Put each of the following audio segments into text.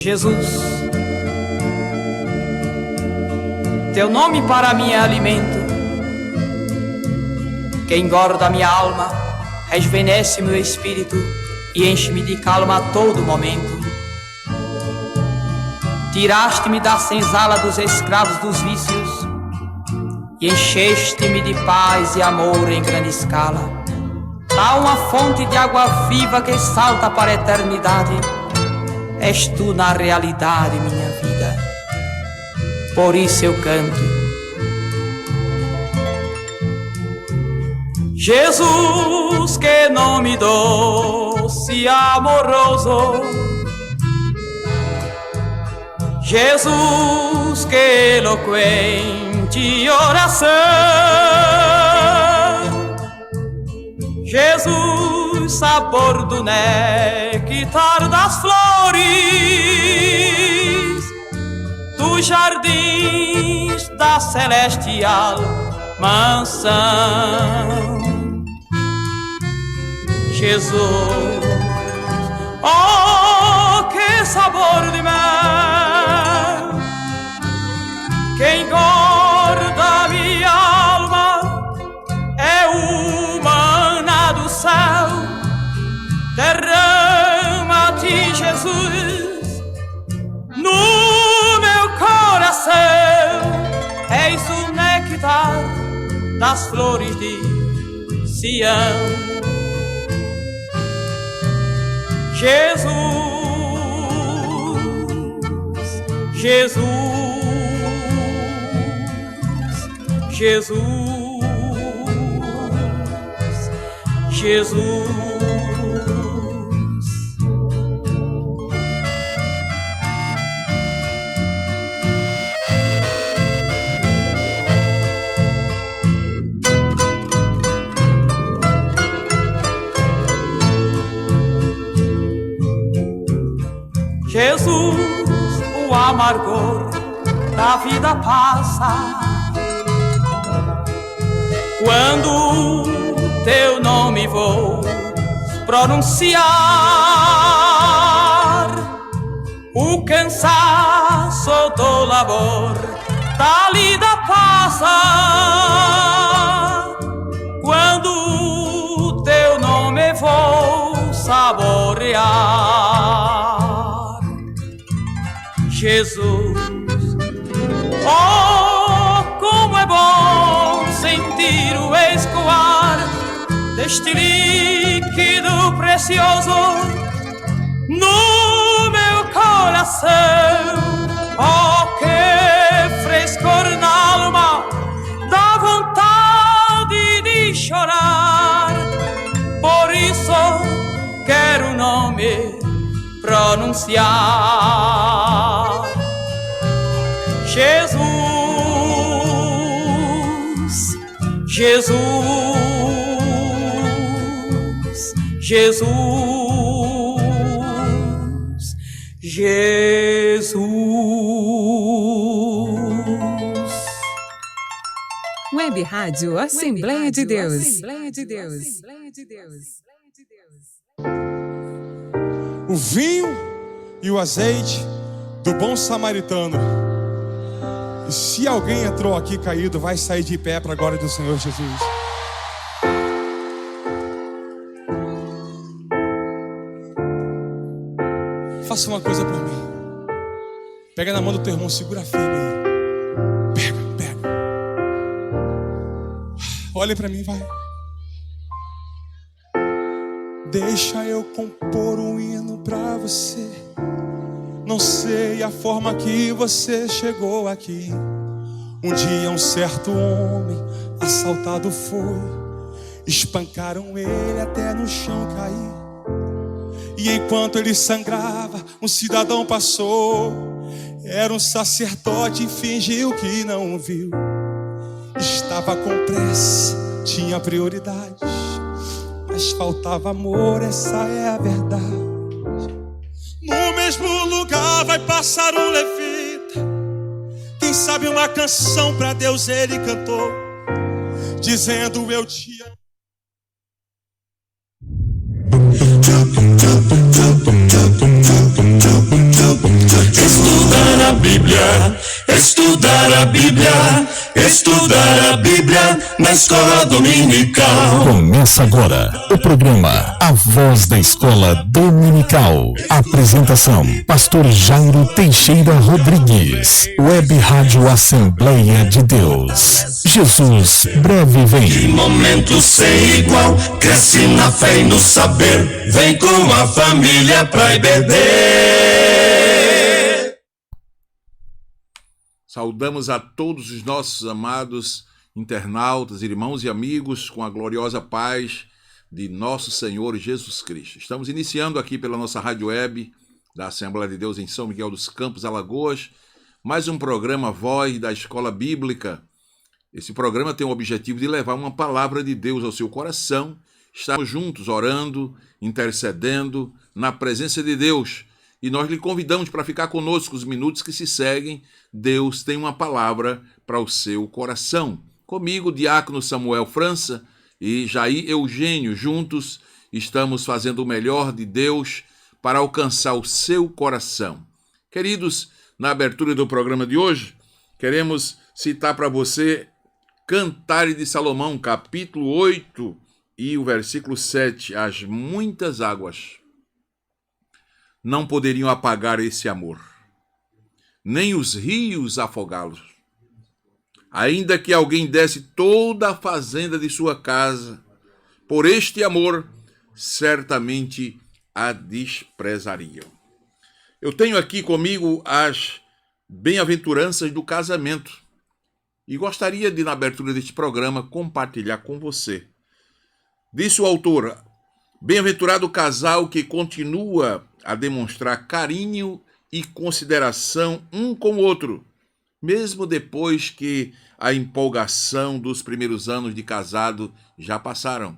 Jesus, teu nome para mim é alimento, que engorda minha alma, rejuvenesce meu espírito e enche-me de calma a todo momento. Tiraste-me da senzala dos escravos dos vícios e encheste-me de paz e amor em grande escala. Há uma fonte de água viva que salta para a eternidade. És tu na realidade, minha vida. Por isso eu canto. Jesus, que nome doce e amoroso. Jesus, que eloquente oração. Jesus, sabor do néctar das flores, dos jardins da celestial mansão. Jesus, oh, que sabor de mel, que engorda minha alma, é o maná do céu. Derrama-te, Jesus, no meu coração. És o néctar das flores de Sião. Jesus, Jesus, Jesus, Jesus. Jesus, o amargor da vida passa quando teu nome vou pronunciar. O cansaço do labor da lida passa quando teu nome vou saborear. Jesus, oh, como é bom sentir o escoar deste líquido precioso no meu coração. Oh, que frescor na alma, dá vontade de chorar. Por isso quero o nome pronunciar. Jesus, Jesus, Jesus, Jesus. Web Rádio Assembleia de Deus. Assembleia de Deus. Assembleia de Deus. O vinho e o azeite do bom samaritano. E se alguém entrou aqui caído, vai sair de pé para a glória do Senhor Jesus. Faça uma coisa por mim. Pega na mão do teu irmão, segura firme aí. Pega. Olha para mim, vai. Deixa eu compor um hino pra você. Não sei a forma que você chegou aqui. Um dia um certo homem assaltado foi. Espancaram ele até no chão cair. E enquanto ele sangrava, um cidadão passou. Era um sacerdote e fingiu que não viu. Estava com pressa, tinha prioridades, mas faltava amor, essa é a verdade. No mesmo lugar vai passar um levita. Quem sabe uma canção pra Deus ele cantou, dizendo eu te amo. a Bíblia, estudar a Bíblia na escola dominical. Começa agora o programa A Voz da Escola Dominical. Apresentação: Pastor Jairo Teixeira Rodrigues. Web Rádio Assembleia de Deus. Jesus breve vem. Que momento sem igual, cresce na fé e no saber. Vem com a família pra IBD. Saudamos a todos os nossos amados internautas, irmãos e amigos, com a gloriosa paz de nosso Senhor Jesus Cristo. Estamos iniciando aqui pela nossa rádio web da Assembleia de Deus em São Miguel dos Campos, Alagoas, mais um programa Voz da Escola Bíblica. Esse programa tem o objetivo de levar uma palavra de Deus ao seu coração. Estamos juntos orando, intercedendo na presença de Deus. E nós lhe convidamos para ficar conosco os minutos que se seguem. Deus tem uma palavra para o seu coração. Comigo, Diácono Samuel França e Jair Eugênio, juntos estamos fazendo o melhor de Deus para alcançar o seu coração. Queridos, na abertura do programa de hoje, queremos citar para você Cantares de Salomão, capítulo 8 e o versículo 7. As muitas águas não poderiam apagar esse amor, nem os rios afogá-los. Ainda que alguém desse toda a fazenda de sua casa, por este amor, certamente a desprezariam. Eu tenho aqui comigo as bem-aventuranças do casamento e gostaria de, na abertura deste programa, compartilhar com você. Disse o autor: bem-aventurado o casal que continua a demonstrar carinho e consideração um com o outro, mesmo depois que a empolgação dos primeiros anos de casado já passaram.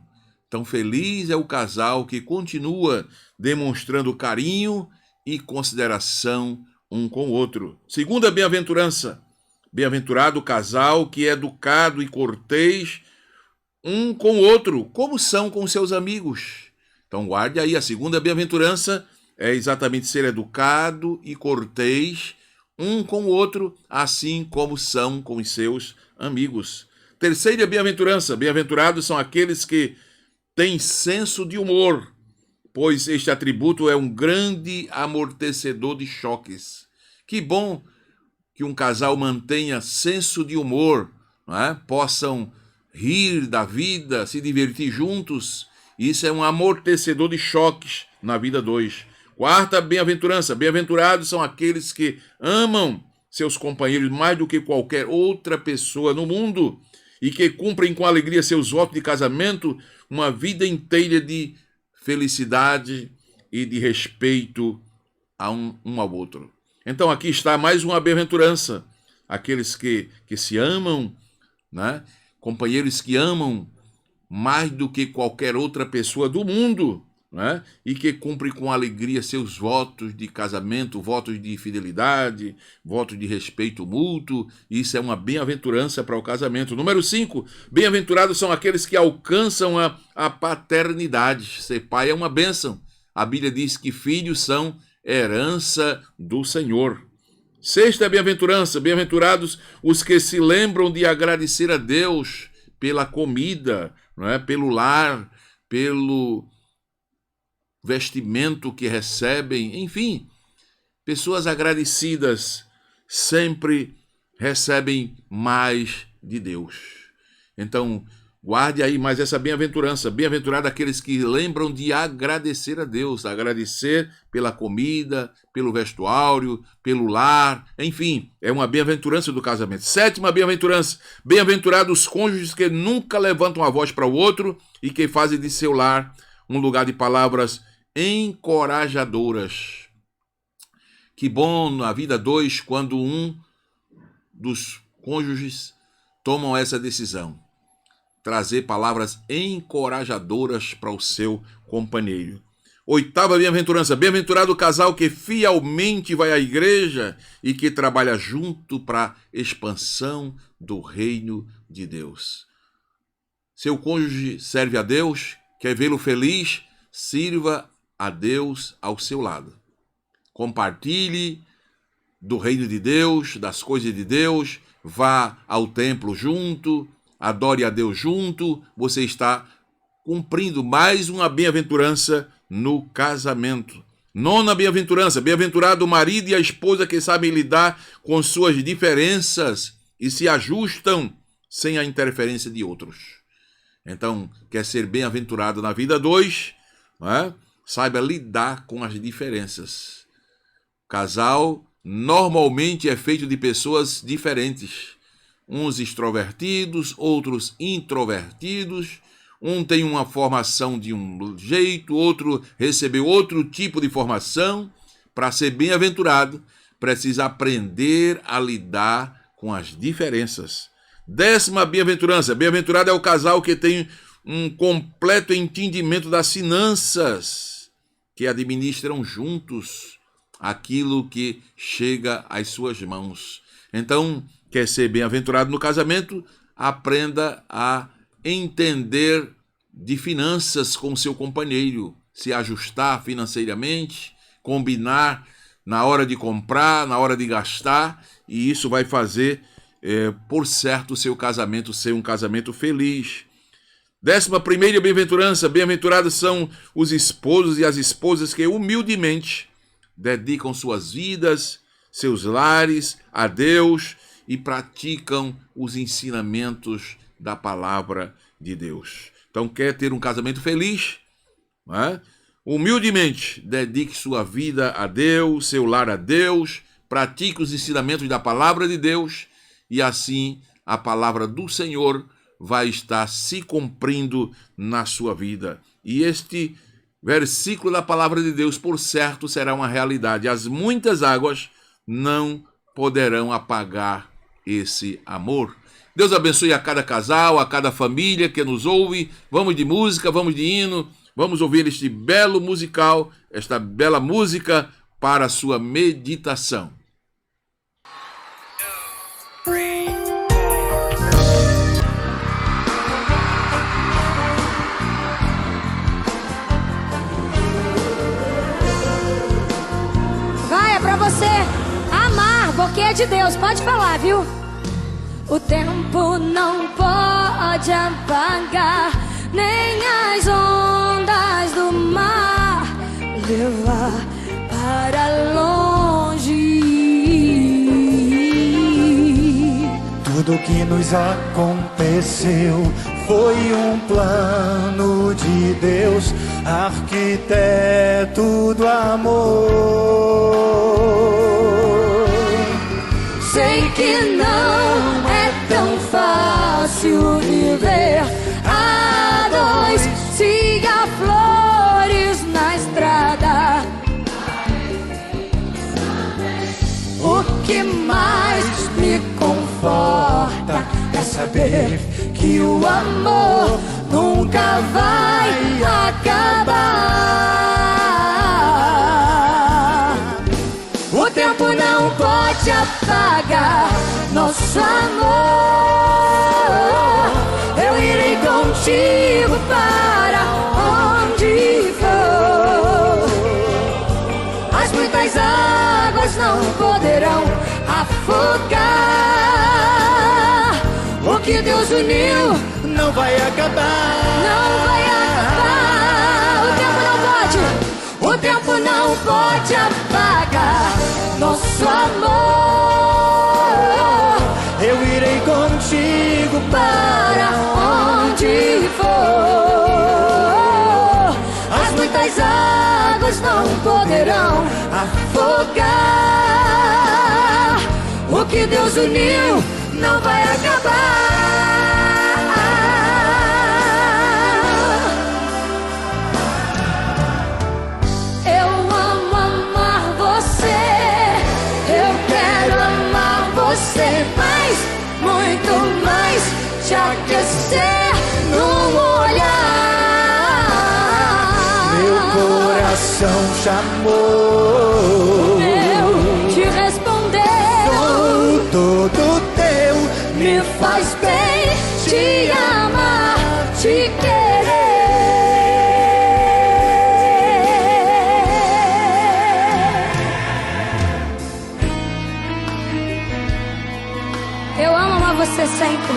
Tão feliz é o casal que continua demonstrando carinho e consideração um com o outro. Segunda bem-aventurança: bem-aventurado o casal que é educado e cortês um com o outro, como são com seus amigos. Então guarde aí, a segunda bem-aventurança é exatamente ser educado e cortês um com o outro, assim como são com os seus amigos. Terceira bem-aventurança: bem-aventurados são aqueles que têm senso de humor, pois este atributo é um grande amortecedor de choques. Que bom que um casal mantenha senso de humor, não é? Possam rir da vida, se divertir juntos. Isso é um amortecedor de choques na vida dois. Quarta bem-aventurança: bem-aventurados são aqueles que amam seus companheiros mais do que qualquer outra pessoa no mundo e que cumprem com alegria seus votos de casamento, uma vida inteira de felicidade e de respeito a um ao outro. Então aqui está mais uma bem-aventurança: aqueles que se amam, né? Companheiros que amam mais do que qualquer outra pessoa do mundo, né? E que cumprem com alegria seus votos de casamento, votos de fidelidade, votos de respeito mútuo. Isso é uma bem-aventurança para o casamento. Número 5, bem-aventurados são aqueles que alcançam a paternidade. Ser pai é uma bênção. A Bíblia diz que filhos são herança do Senhor. Sexta bem-aventurança: bem-aventurados os que se lembram de agradecer a Deus pela comida, não é? Pelo lar, pelo vestimento que recebem, enfim, pessoas agradecidas sempre recebem mais de Deus. Então, guarde aí mais essa bem-aventurança. Bem-aventurado aqueles que lembram de agradecer a Deus, agradecer pela comida, pelo vestuário, pelo lar, enfim, é uma bem-aventurança do casamento. Sétima bem-aventurança: bem-aventurados os cônjuges que nunca levantam a voz para o outro e que fazem de seu lar um lugar de palavras encorajadoras. Que bom na vida dois quando um dos cônjuges tomam essa decisão, trazer palavras encorajadoras para o seu companheiro. Oitava bem-aventurança: bem-aventurado o casal que fielmente vai à igreja e que trabalha junto para a expansão do reino de Deus. Seu cônjuge serve a Deus, quer vê-lo feliz, sirva a Deus ao seu lado. Compartilhe do reino de Deus, das coisas de Deus, vá ao templo junto, adore a Deus junto, você está cumprindo mais uma bem-aventurança no casamento. Nona bem-aventurança: bem-aventurado o marido e a esposa que sabem lidar com suas diferenças e se ajustam sem a interferência de outros. Então, quer ser bem-aventurado na vida? 2, saiba lidar com as diferenças. O casal normalmente é feito de pessoas diferentes. Uns extrovertidos, outros introvertidos. Um tem uma formação de um jeito, outro recebeu outro tipo de formação. Para ser bem-aventurado, precisa aprender a lidar com as diferenças. 10ª bem-aventurança: bem-aventurado é o casal que tem um completo entendimento das finanças, que administram juntos aquilo que chega às suas mãos. Então, quer ser bem-aventurado no casamento? Aprenda a entender de finanças com seu companheiro, se ajustar financeiramente, combinar na hora de comprar, na hora de gastar, e isso vai fazer, por certo, o seu casamento ser um casamento feliz. 11ª bem-aventurança: bem-aventurados são os esposos e as esposas que humildemente dedicam suas vidas, seus lares a Deus e praticam os ensinamentos da palavra de Deus. Então, quer ter um casamento feliz? Humildemente dedique sua vida a Deus, seu lar a Deus, pratique os ensinamentos da palavra de Deus, e assim a palavra do Senhor vai estar se cumprindo na sua vida. E este versículo da palavra de Deus, por certo, será uma realidade. As muitas águas não poderão apagar esse amor. Deus abençoe a cada casal, a cada família que nos ouve. Vamos de música, vamos de hino, vamos ouvir este belo musical, esta bela música para a sua meditação. Vai, é pra você amar, porque é de Deus, pode falar, viu? O tempo não pode apagar, nem as ondas do mar levar para longe. Tudo que nos aconteceu foi um plano de Deus, arquiteto do amor. Sei que não é tão fácil viver a dois, siga flores na estrada. O que mais me conforta é saber que o amor nunca vai acabar. O tempo não pode apagar nosso amor. Eu irei contigo para onde for. As muitas águas não poderão afogar. O que Deus uniu não vai acabar. não vai acabar. O tempo não pode apagar nosso amor. Eu irei contigo Para onde for, as muitas águas não poderão afogar. O que Deus uniu não vai acabar. Eu amo amar você, eu quero amar você mais, muito mais, te aquecer no olhar. meu coração chamou. Eu te responder, Sou todo teu, me faz bem te amar, te querer. Eu amo amar você sempre.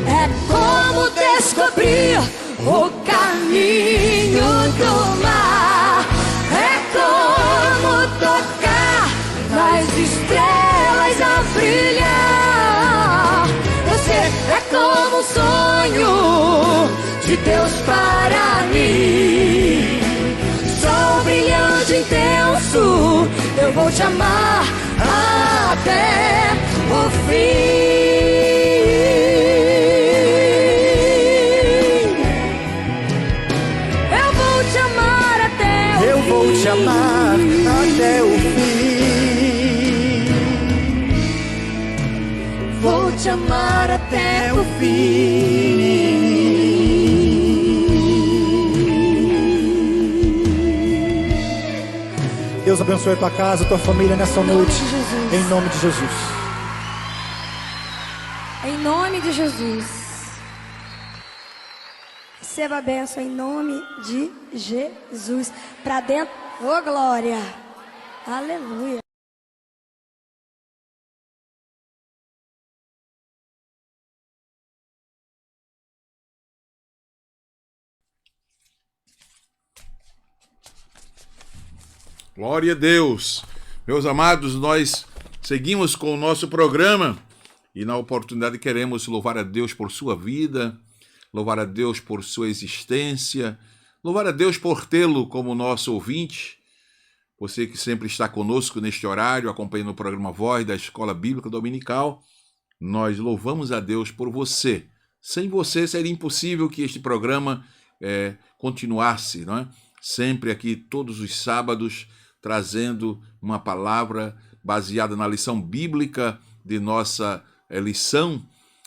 É como descobrir o caminho do mar. É como tocar nas estrelas a brilhar. Você é como um sonho de Deus para mim. Sol brilhante e intenso, eu vou te amar até o fim. Eu vou te amar até o fim. Eu vou te amar até o fim. Vou te amar até o fim. Deus abençoe a tua casa, a tua família nessa noite. Em nome de Jesus. Em nome de Jesus. Receba a bênção em nome de Jesus. Pra dentro. Ô, glória. Aleluia. Glória a Deus. Meus amados, nós seguimos com o nosso programa e na oportunidade queremos louvar a Deus por sua vida, louvar a Deus por sua existência, louvar a Deus por tê-lo como nosso ouvinte. Você que sempre está conosco neste horário, acompanhando o programa Voz da Escola Bíblica Dominical, nós louvamos a Deus por você. Sem você seria impossível que este programa continuasse, não é? Sempre aqui, todos os sábados, trazendo uma palavra baseada na lição bíblica de nossa lição.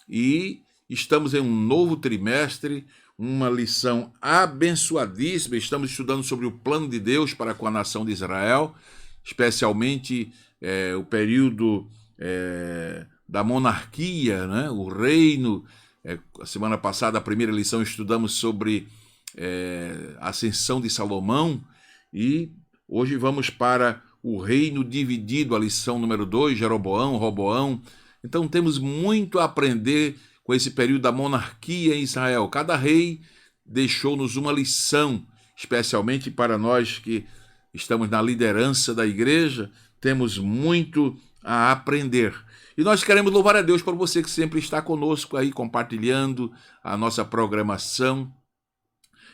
E estamos em um novo trimestre, uma lição abençoadíssima. Estamos estudando sobre o plano de Deus para com a nação de Israel, especialmente o período da monarquia, né? O reino. A semana passada, a primeira lição, estudamos sobre a ascensão de Salomão e hoje vamos para o reino dividido, a lição número 2, Jeroboão, Roboão. Então temos muito a aprender com esse período da monarquia em Israel. Cada rei deixou-nos uma lição, especialmente para nós que estamos na liderança da igreja, temos muito a aprender. E nós queremos louvar a Deus por você que sempre está conosco aí, compartilhando a nossa programação.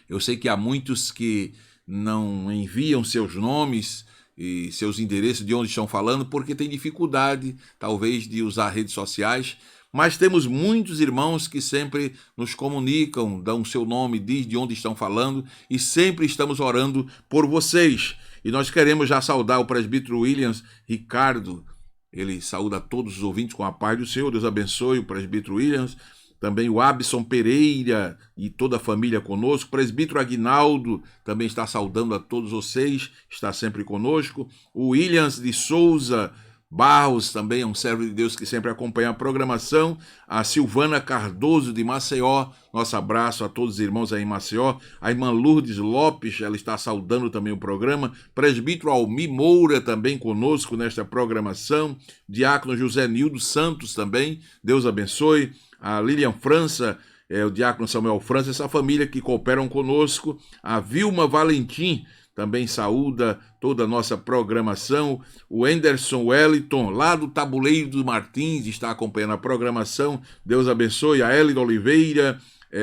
Eu sei que há muitos que não enviam seus nomes e seus endereços de onde estão falando, porque tem dificuldade, talvez, de usar redes sociais, mas temos muitos irmãos que sempre nos comunicam, dão seu nome, diz de onde estão falando, e sempre estamos orando por vocês. E nós queremos já saudar o presbítero Williams Ricardo. Ele saúda todos os ouvintes com a paz do Senhor. Deus abençoe o presbítero Williams. Também o Abson Pereira e toda a família conosco. O presbítero Aguinaldo também está saudando a todos vocês, está sempre conosco. O Williams de Souza Barros também é um servo de Deus que sempre acompanha a programação. A Silvana Cardoso de Maceió, nosso abraço a todos os irmãos aí em Maceió. A irmã Lourdes Lopes, ela está saudando também o programa. Presbítero Almi Moura também conosco nesta programação. Diácono José Nildo Santos também, Deus abençoe. A Lilian França, o diácono Samuel França, essa família que cooperam conosco. A Vilma Valentim também saúda toda a nossa programação. O Anderson Wellington, lá do Tabuleiro dos Martins, está acompanhando a programação. Deus abençoe. A Elida Oliveira,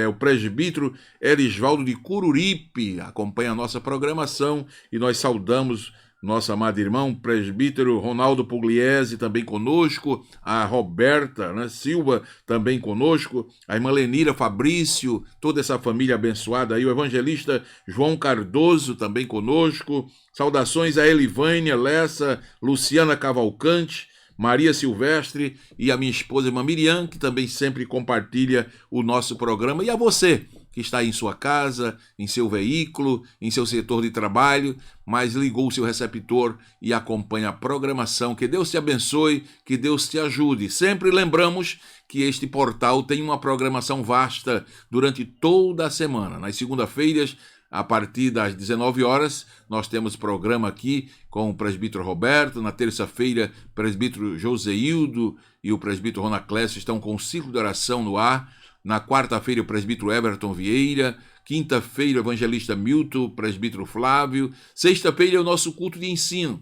o presbítero Erisvaldo de Cururipe, acompanha a nossa programação. E nós saudamos nosso amado irmão, presbítero Ronaldo Pugliese, também conosco, a Roberta Silva, também conosco, a irmã Lenira Fabrício, toda essa família abençoada aí, o evangelista João Cardoso, também conosco, saudações a Elivânia Lessa, Luciana Cavalcante, Maria Silvestre e a minha esposa, irmã Miriam, que também sempre compartilha o nosso programa, e a você, que está aí em sua casa, em seu veículo, em seu setor de trabalho, mas ligou o seu receptor e acompanha a programação. Que Deus te abençoe, que Deus te ajude. Sempre lembramos que este portal tem uma programação vasta durante toda a semana. Nas segunda-feiras, a partir das 19 horas, nós temos programa aqui com o presbítero Roberto. Na terça-feira, o presbítero Joseildo e o presbítero Ronaclésio estão com o ciclo de oração no ar. Na quarta-feira, o presbítero Everton Vieira. Quinta-feira, o evangelista Milton, o presbítero Flávio. Sexta-feira é o nosso culto de ensino.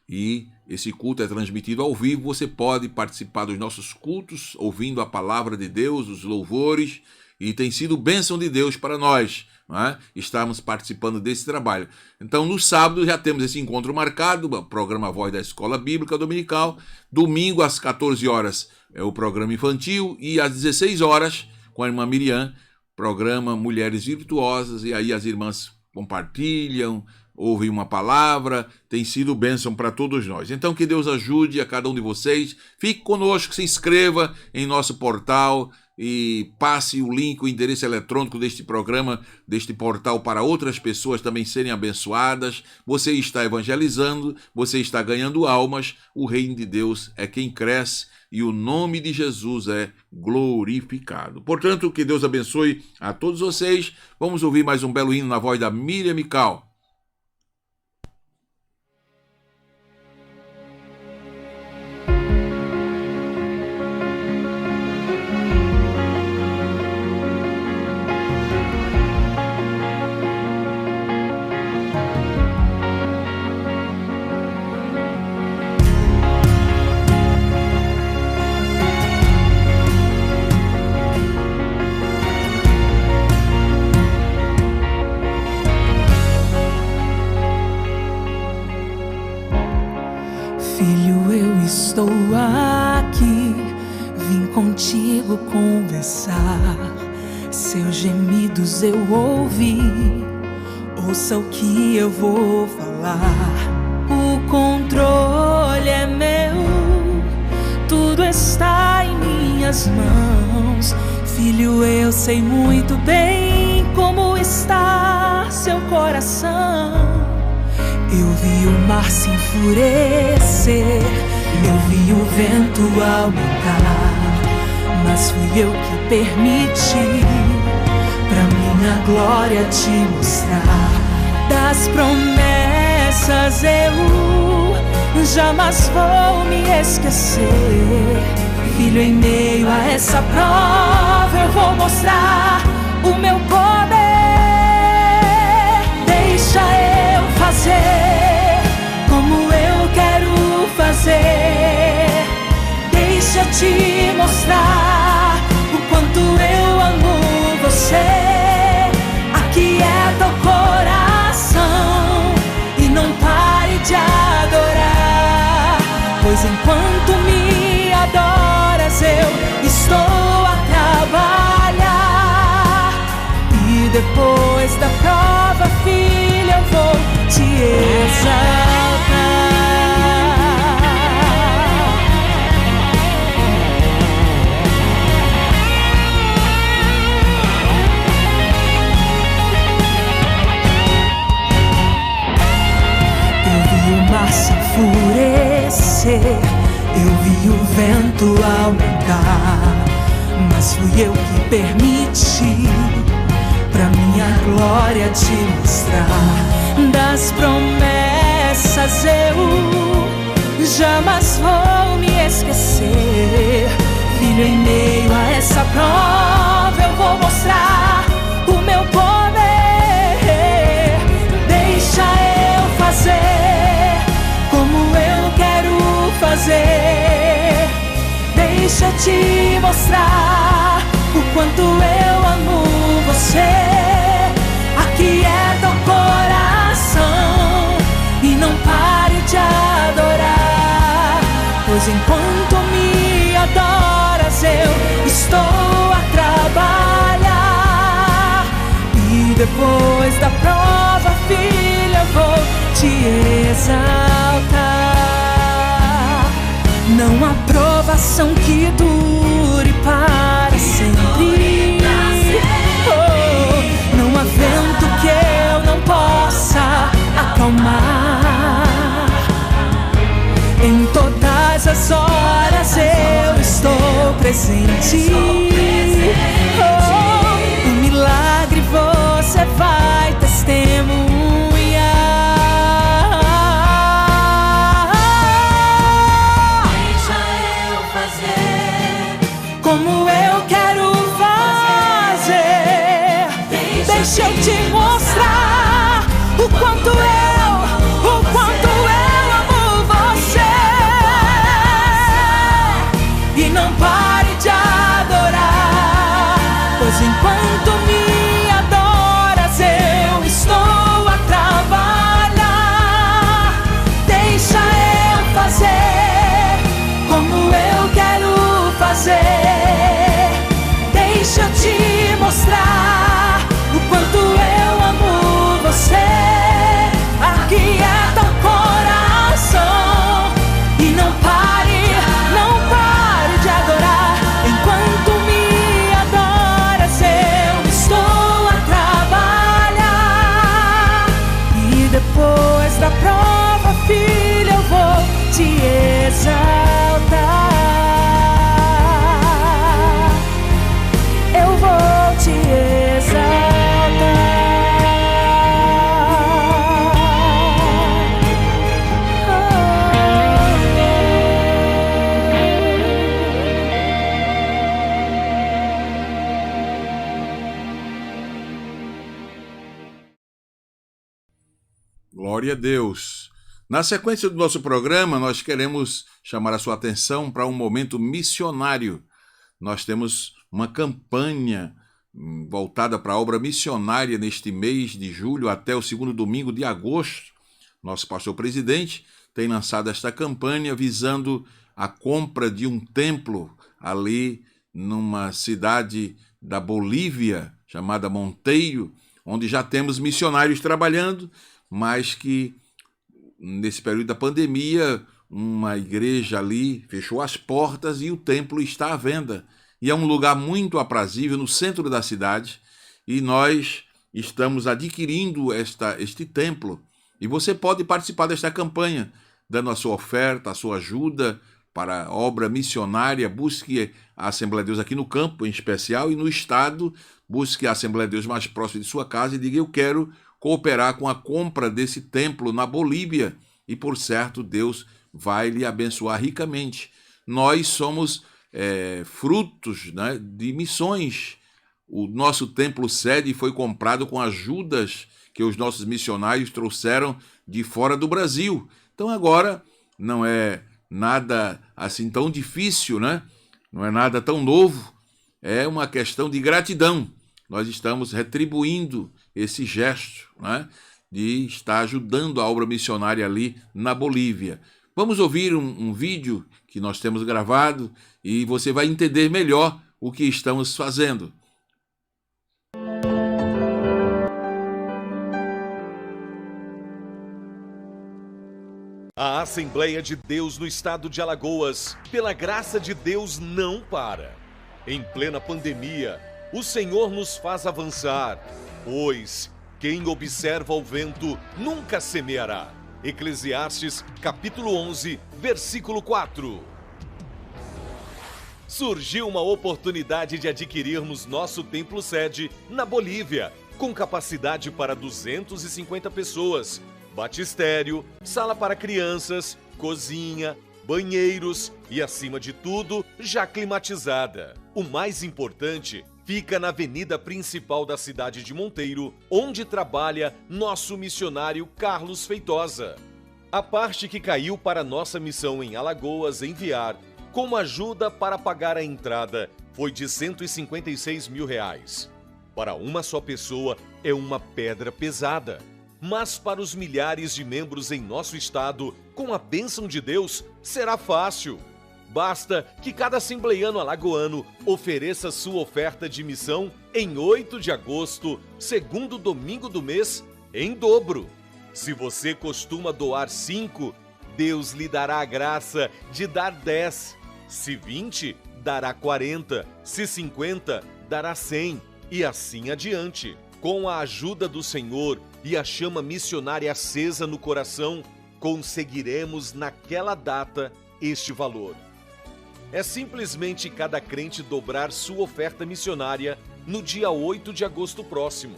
E esse culto é transmitido ao vivo. Você pode participar dos nossos cultos, ouvindo a palavra de Deus, os louvores, e tem sido bênção de Deus para nós, não é? Estamos participando desse trabalho. Então, no sábado, já temos esse encontro marcado, o programa Voz da Escola Bíblica Dominical. Domingo, às 14 horas, é o programa infantil, e às 16 horas, com a irmã Miriam, programa Mulheres Virtuosas, e aí as irmãs compartilham, ouvem uma palavra, tem sido bênção para todos nós. Então, que Deus ajude a cada um de vocês. Fique conosco, se inscreva em nosso portal e passe o link, o endereço eletrônico deste programa, deste portal, para outras pessoas também serem abençoadas. Você está evangelizando, você está ganhando almas. O reino de Deus é quem cresce e o nome de Jesus é glorificado. Portanto, que Deus abençoe a todos vocês. Vamos ouvir mais um belo hino na voz da Miriam Mical. Estou aqui, vim contigo conversar. Seus gemidos eu ouvi, ouça o que eu vou falar. O controle é meu, tudo está em minhas mãos. Filho, eu sei muito bem como está seu coração. Eu vi o mar se enfurecer, eu vi o vento aumentar, mas fui eu que permiti pra minha glória te mostrar. Das promessas eu jamais vou me esquecer. Filho, em meio a essa prova eu vou mostrar o meu poder. Deixa eu fazer como eu quero fazer. Deixa eu te mostrar o quanto eu amo você. Aquieta o coração e não pare de adorar, pois enquanto me adoras eu estou a trabalhar. E depois da prova, filho, eu vou te exaltar. Se enfurecer, eu vi o vento aumentar, mas fui eu que permiti pra minha glória te mostrar. Das promessas eu jamais vou me esquecer. Filho, em meio a essa prova eu vou mostrar o meu poder. Deixa eu fazer como eu quero fazer. Deixa eu te mostrar o quanto eu amo você. Aquieta o coração e não pare de adorar, pois enquanto me adoras eu estou a trabalhar. E depois da prova, filha, eu vou te exaltar. Não há provação que dure para sempre. Oh, não há vento que eu não possa acalmar. Em todas as horas eu estou presente. Oh, um milagre você vai Enquanto me adoras, eu estou a trabalhar. Deixa eu fazer como eu quero fazer. Deixa eu te mostrar o quanto eu amo você. Aquieta o coração e não pare de adorar. Enquanto me adoras, eu estou a trabalhar. E depois da prova, filho, eu vou te exaltar. Eu vou te exaltar. Glória a Deus. Na sequência do nosso programa, nós queremos chamar a sua atenção para um momento missionário. Nós temos uma campanha voltada para a obra missionária neste mês de julho até o segundo domingo de agosto. Nosso pastor presidente tem lançado esta campanha visando a compra de um templo ali numa cidade da Bolívia chamada Monteiro, onde já temos missionários trabalhando, mas que nesse período da pandemia uma igreja ali fechou as portas e o templo está à venda. E é um lugar muito aprazível no centro da cidade e nós estamos adquirindo este templo. E você pode participar desta campanha, dando a sua oferta, a sua ajuda para a obra missionária. Busque a Assembleia de Deus aqui no campo, em especial, e no estado, busque a Assembleia de Deus mais próxima de sua casa e diga: eu quero cooperar com a compra desse templo na Bolívia. E, por certo, Deus vai lhe abençoar ricamente. Nós somos frutos, né, de missões. O nosso templo sede foi comprado com ajudas que os nossos missionários trouxeram de fora do Brasil. Então agora não é nada assim tão difícil, né? Não é nada tão novo. É uma questão de gratidão. Nós estamos retribuindo esse gesto, né, de estar ajudando a obra missionária ali na Bolívia. Vamos ouvir um vídeo que nós temos gravado e você vai entender melhor o que estamos fazendo. A Assembleia de Deus no estado de Alagoas, pela graça de Deus, não para. Em plena pandemia, o Senhor nos faz avançar, pois quem observa o vento nunca semeará. Eclesiastes, capítulo 11, versículo 4. Surgiu uma oportunidade de adquirirmos nosso templo sede na Bolívia, com capacidade para 250 pessoas, batistério, sala para crianças, cozinha, banheiros e, acima de tudo, já climatizada. O mais importante, fica na avenida principal da cidade de Monteiro, onde trabalha nosso missionário Carlos Feitosa. A parte que caiu para nossa missão em Alagoas enviar, como ajuda para pagar a entrada, foi de R$156 mil. Para uma só pessoa é uma pedra pesada. Mas para os milhares de membros em nosso estado, com a bênção de Deus, será fácil. Basta que cada assembleiano alagoano ofereça sua oferta de missão em 8 de agosto, segundo domingo do mês, em dobro. Se você costuma doar 5, Deus lhe dará a graça de dar 10. Se 20, dará 40. Se 50, dará 100. E assim adiante. Com a ajuda do Senhor e a chama missionária acesa no coração, conseguiremos naquela data este valor. É simplesmente cada crente dobrar sua oferta missionária no dia 8 de agosto próximo.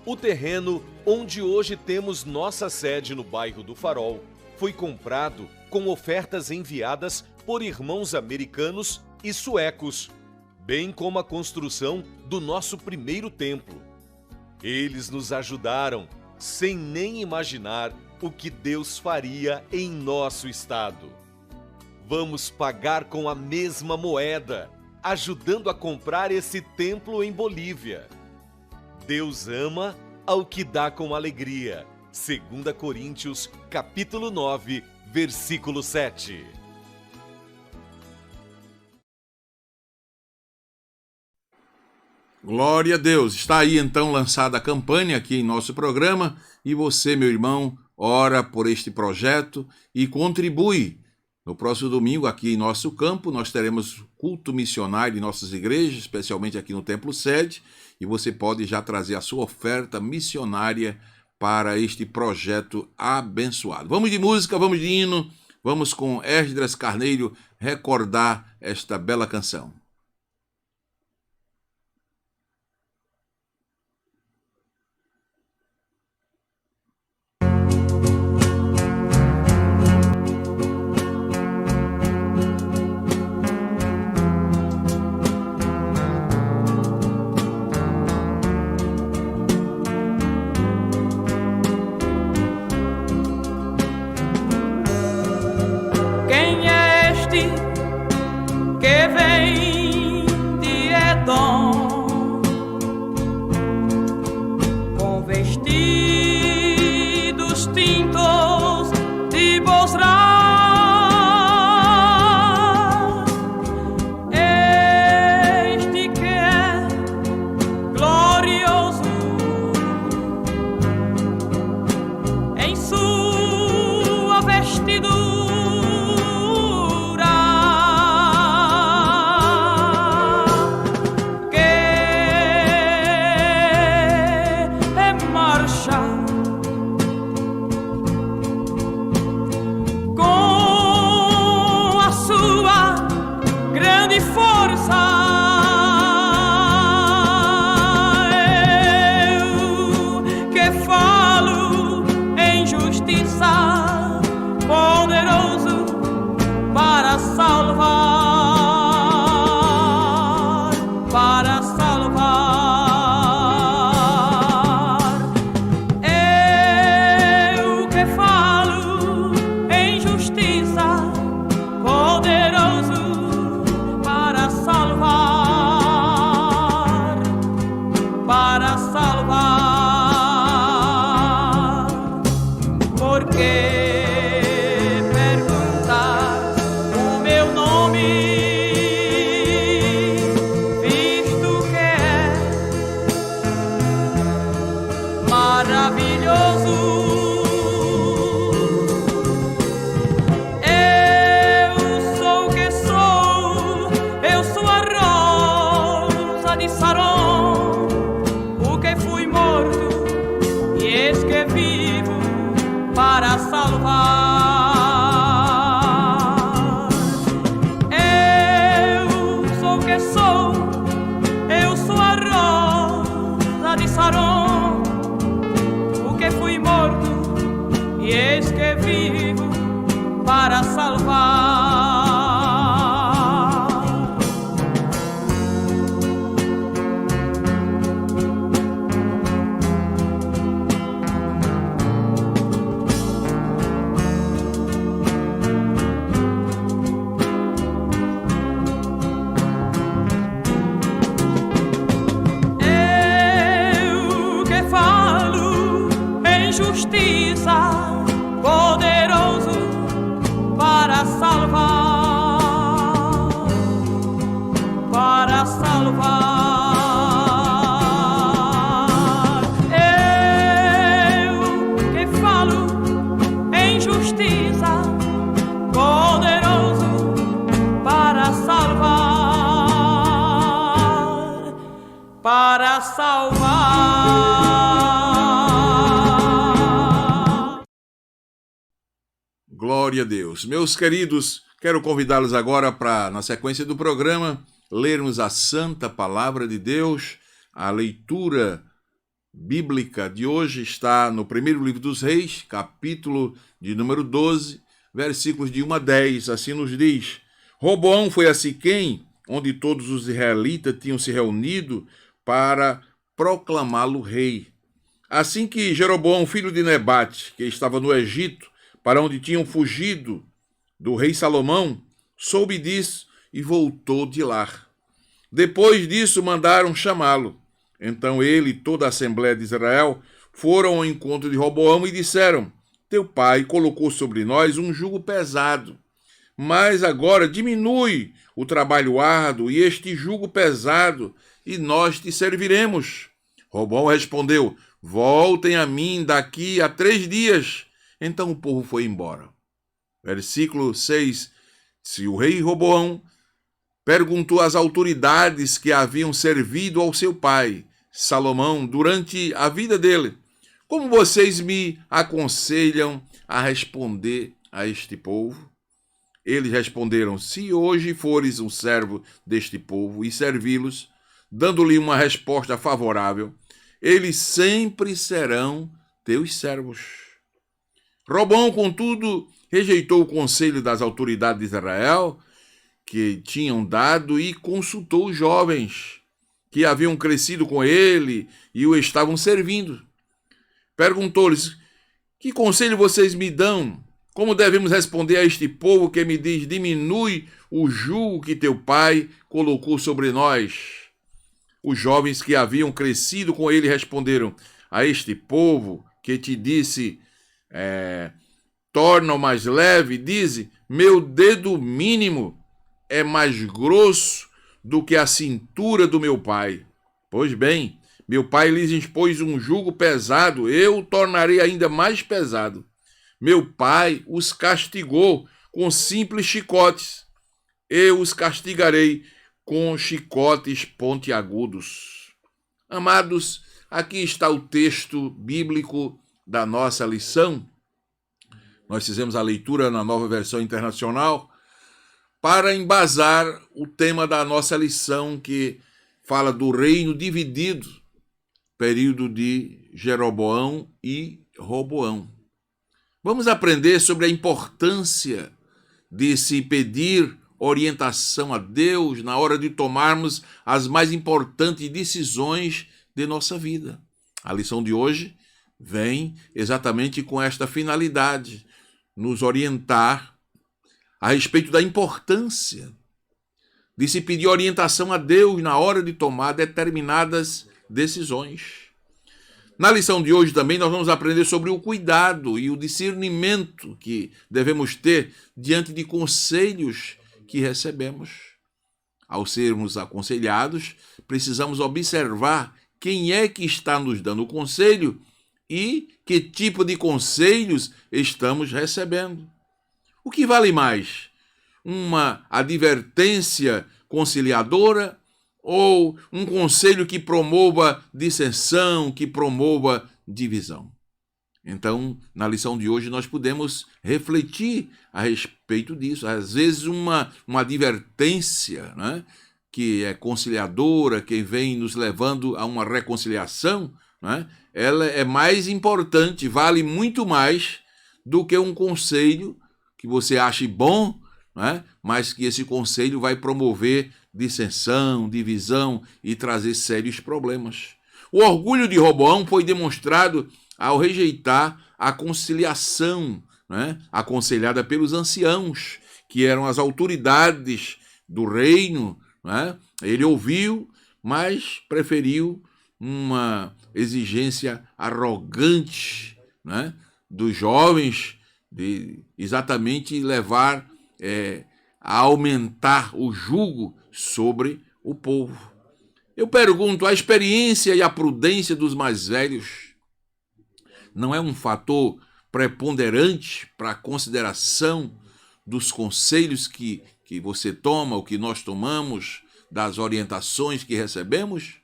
O terreno onde hoje temos nossa sede no bairro do Farol foi comprado com ofertas enviadas por irmãos americanos e suecos, bem como a construção do nosso primeiro templo. Eles nos ajudaram sem nem imaginar o que Deus faria em nosso estado. Vamos pagar com a mesma moeda, ajudando a comprar esse templo em Bolívia. Deus ama ao que dá com alegria. 2 Coríntios, capítulo 9, versículo 7. Glória a Deus. Está aí então lançada a campanha aqui em nosso programa e você, meu irmão, ora por este projeto e contribui. No próximo domingo, aqui em nosso campo, nós teremos culto missionário em nossas igrejas, especialmente aqui no Templo Sede, e você pode já trazer a sua oferta missionária para este projeto abençoado. Vamos de música, vamos de hino, vamos com Esdras Carneiro recordar esta bela canção. Para salvar. Glória a Deus. Meus queridos, quero convidá-los agora para, na sequência do programa, lermos a Santa Palavra de Deus. A leitura bíblica de hoje está no primeiro livro dos Reis, capítulo de número 12, versículos de 1 a 10, assim nos diz: Roboão foi a Siquém, onde todos os israelitas tinham se reunido para proclamá-lo rei. Assim que Jeroboão, filho de Nebate, que estava no Egito, para onde tinham fugido do rei Salomão, soube disso e voltou de lá. Depois disso, mandaram chamá-lo. Então ele e toda a Assembleia de Israel foram ao encontro de Roboão e disseram: teu pai colocou sobre nós um jugo pesado, mas agora diminui o trabalho árduo e este jugo pesado, e nós te serviremos. Roboão respondeu: voltem a mim daqui a 3 dias. Então o povo foi embora. Versículo 6. Se o rei Roboão perguntou às autoridades que haviam servido ao seu pai, Salomão, durante a vida dele: como vocês me aconselham a responder a este povo? Eles responderam: se hoje fores um servo deste povo e servi-los, dando-lhe uma resposta favorável, eles sempre serão teus servos. Roboão, contudo, rejeitou o conselho das autoridades de Israel que tinham dado e consultou os jovens que haviam crescido com ele e o estavam servindo. Perguntou-lhes: que conselho vocês me dão? Como devemos responder a este povo que me diz: diminui o jugo que teu pai colocou sobre nós? Os jovens que haviam crescido com ele responderam: a este povo que te disse, torna-o mais leve, dize: meu dedo mínimo é mais grosso do que a cintura do meu pai. Pois bem, meu pai lhes impôs um jugo pesado, eu o tornarei ainda mais pesado. Meu pai os castigou com simples chicotes, eu os castigarei com chicotes pontiagudos. Amados, aqui está o texto bíblico da nossa lição. Nós fizemos a leitura na Nova Versão Internacional para embasar o tema da nossa lição, que fala do reino dividido, período de Jeroboão e Roboão. Vamos aprender sobre a importância de se pedir orientação a Deus na hora de tomarmos as mais importantes decisões de nossa vida. A lição de hoje vem exatamente com esta finalidade: nos orientar a respeito da importância de se pedir orientação a Deus na hora de tomar determinadas decisões. Na lição de hoje também nós vamos aprender sobre o cuidado e o discernimento que devemos ter diante de conselhos que recebemos. Ao sermos aconselhados, precisamos observar quem é que está nos dando o conselho e que tipo de conselhos estamos recebendo. O que vale mais? Uma advertência conciliadora ou um conselho que promova dissensão, que promova divisão? Então, na lição de hoje, nós podemos refletir a respeito disso. Às vezes, uma advertência, né, que é conciliadora, que vem nos levando a uma reconciliação, né, ela é mais importante, vale muito mais do que um conselho que você ache bom, né, mas que esse conselho vai promover dissensão, divisão e trazer sérios problemas. O orgulho de Roboão foi demonstrado ao rejeitar a conciliação, né, aconselhada pelos anciãos, que eram as autoridades do reino, né? Ele ouviu, mas preferiu uma exigência arrogante, né, dos jovens, de exatamente levar a aumentar o jugo sobre o povo. Eu pergunto: a experiência e a prudência dos mais velhos não é um fator preponderante para a consideração dos conselhos que você toma, o que nós tomamos, das orientações que recebemos?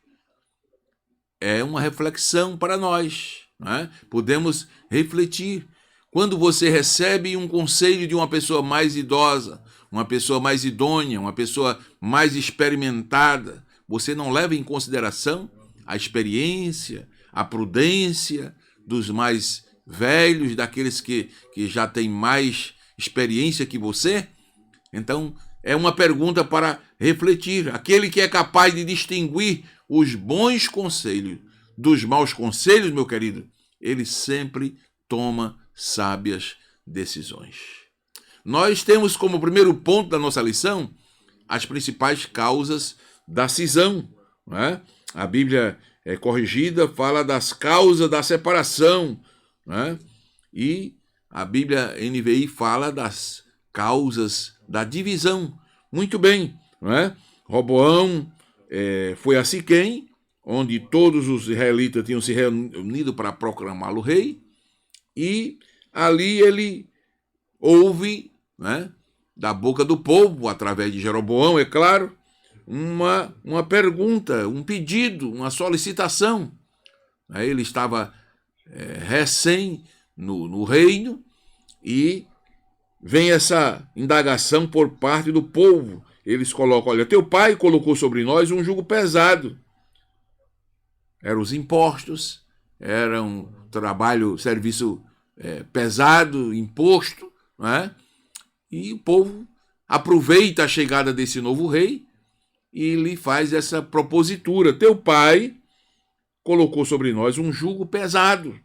É uma reflexão para nós, né? Podemos refletir. Quando você recebe um conselho de uma pessoa mais idosa, uma pessoa mais idônea, uma pessoa mais experimentada, você não leva em consideração a experiência, a prudência dos mais velhos, daqueles que já têm mais experiência que você? Então, é uma pergunta para refletir. Aquele que é capaz de distinguir os bons conselhos dos maus conselhos, meu querido, ele sempre toma sábias decisões. Nós temos como primeiro ponto da nossa lição as principais causas da cisão, não é? A Bíblia corrigida fala das causas da separação, não é? E a Bíblia NVI fala das causas da divisão. Muito bem, não é? Roboão foi a Siquém, onde todos os israelitas tinham se reunido para proclamá-lo rei, e ali ele ouve, né, da boca do povo, através de Jeroboão, é claro, uma pergunta, um pedido, uma solicitação. Ele estava recém no reino e vem essa indagação por parte do povo. Eles colocam, olha, teu pai colocou sobre nós um jugo pesado. Eram os impostos, era um trabalho, serviço pesado, imposto, não é? E o povo aproveita a chegada desse novo rei e lhe faz essa propositura. Teu pai colocou sobre nós um jugo pesado,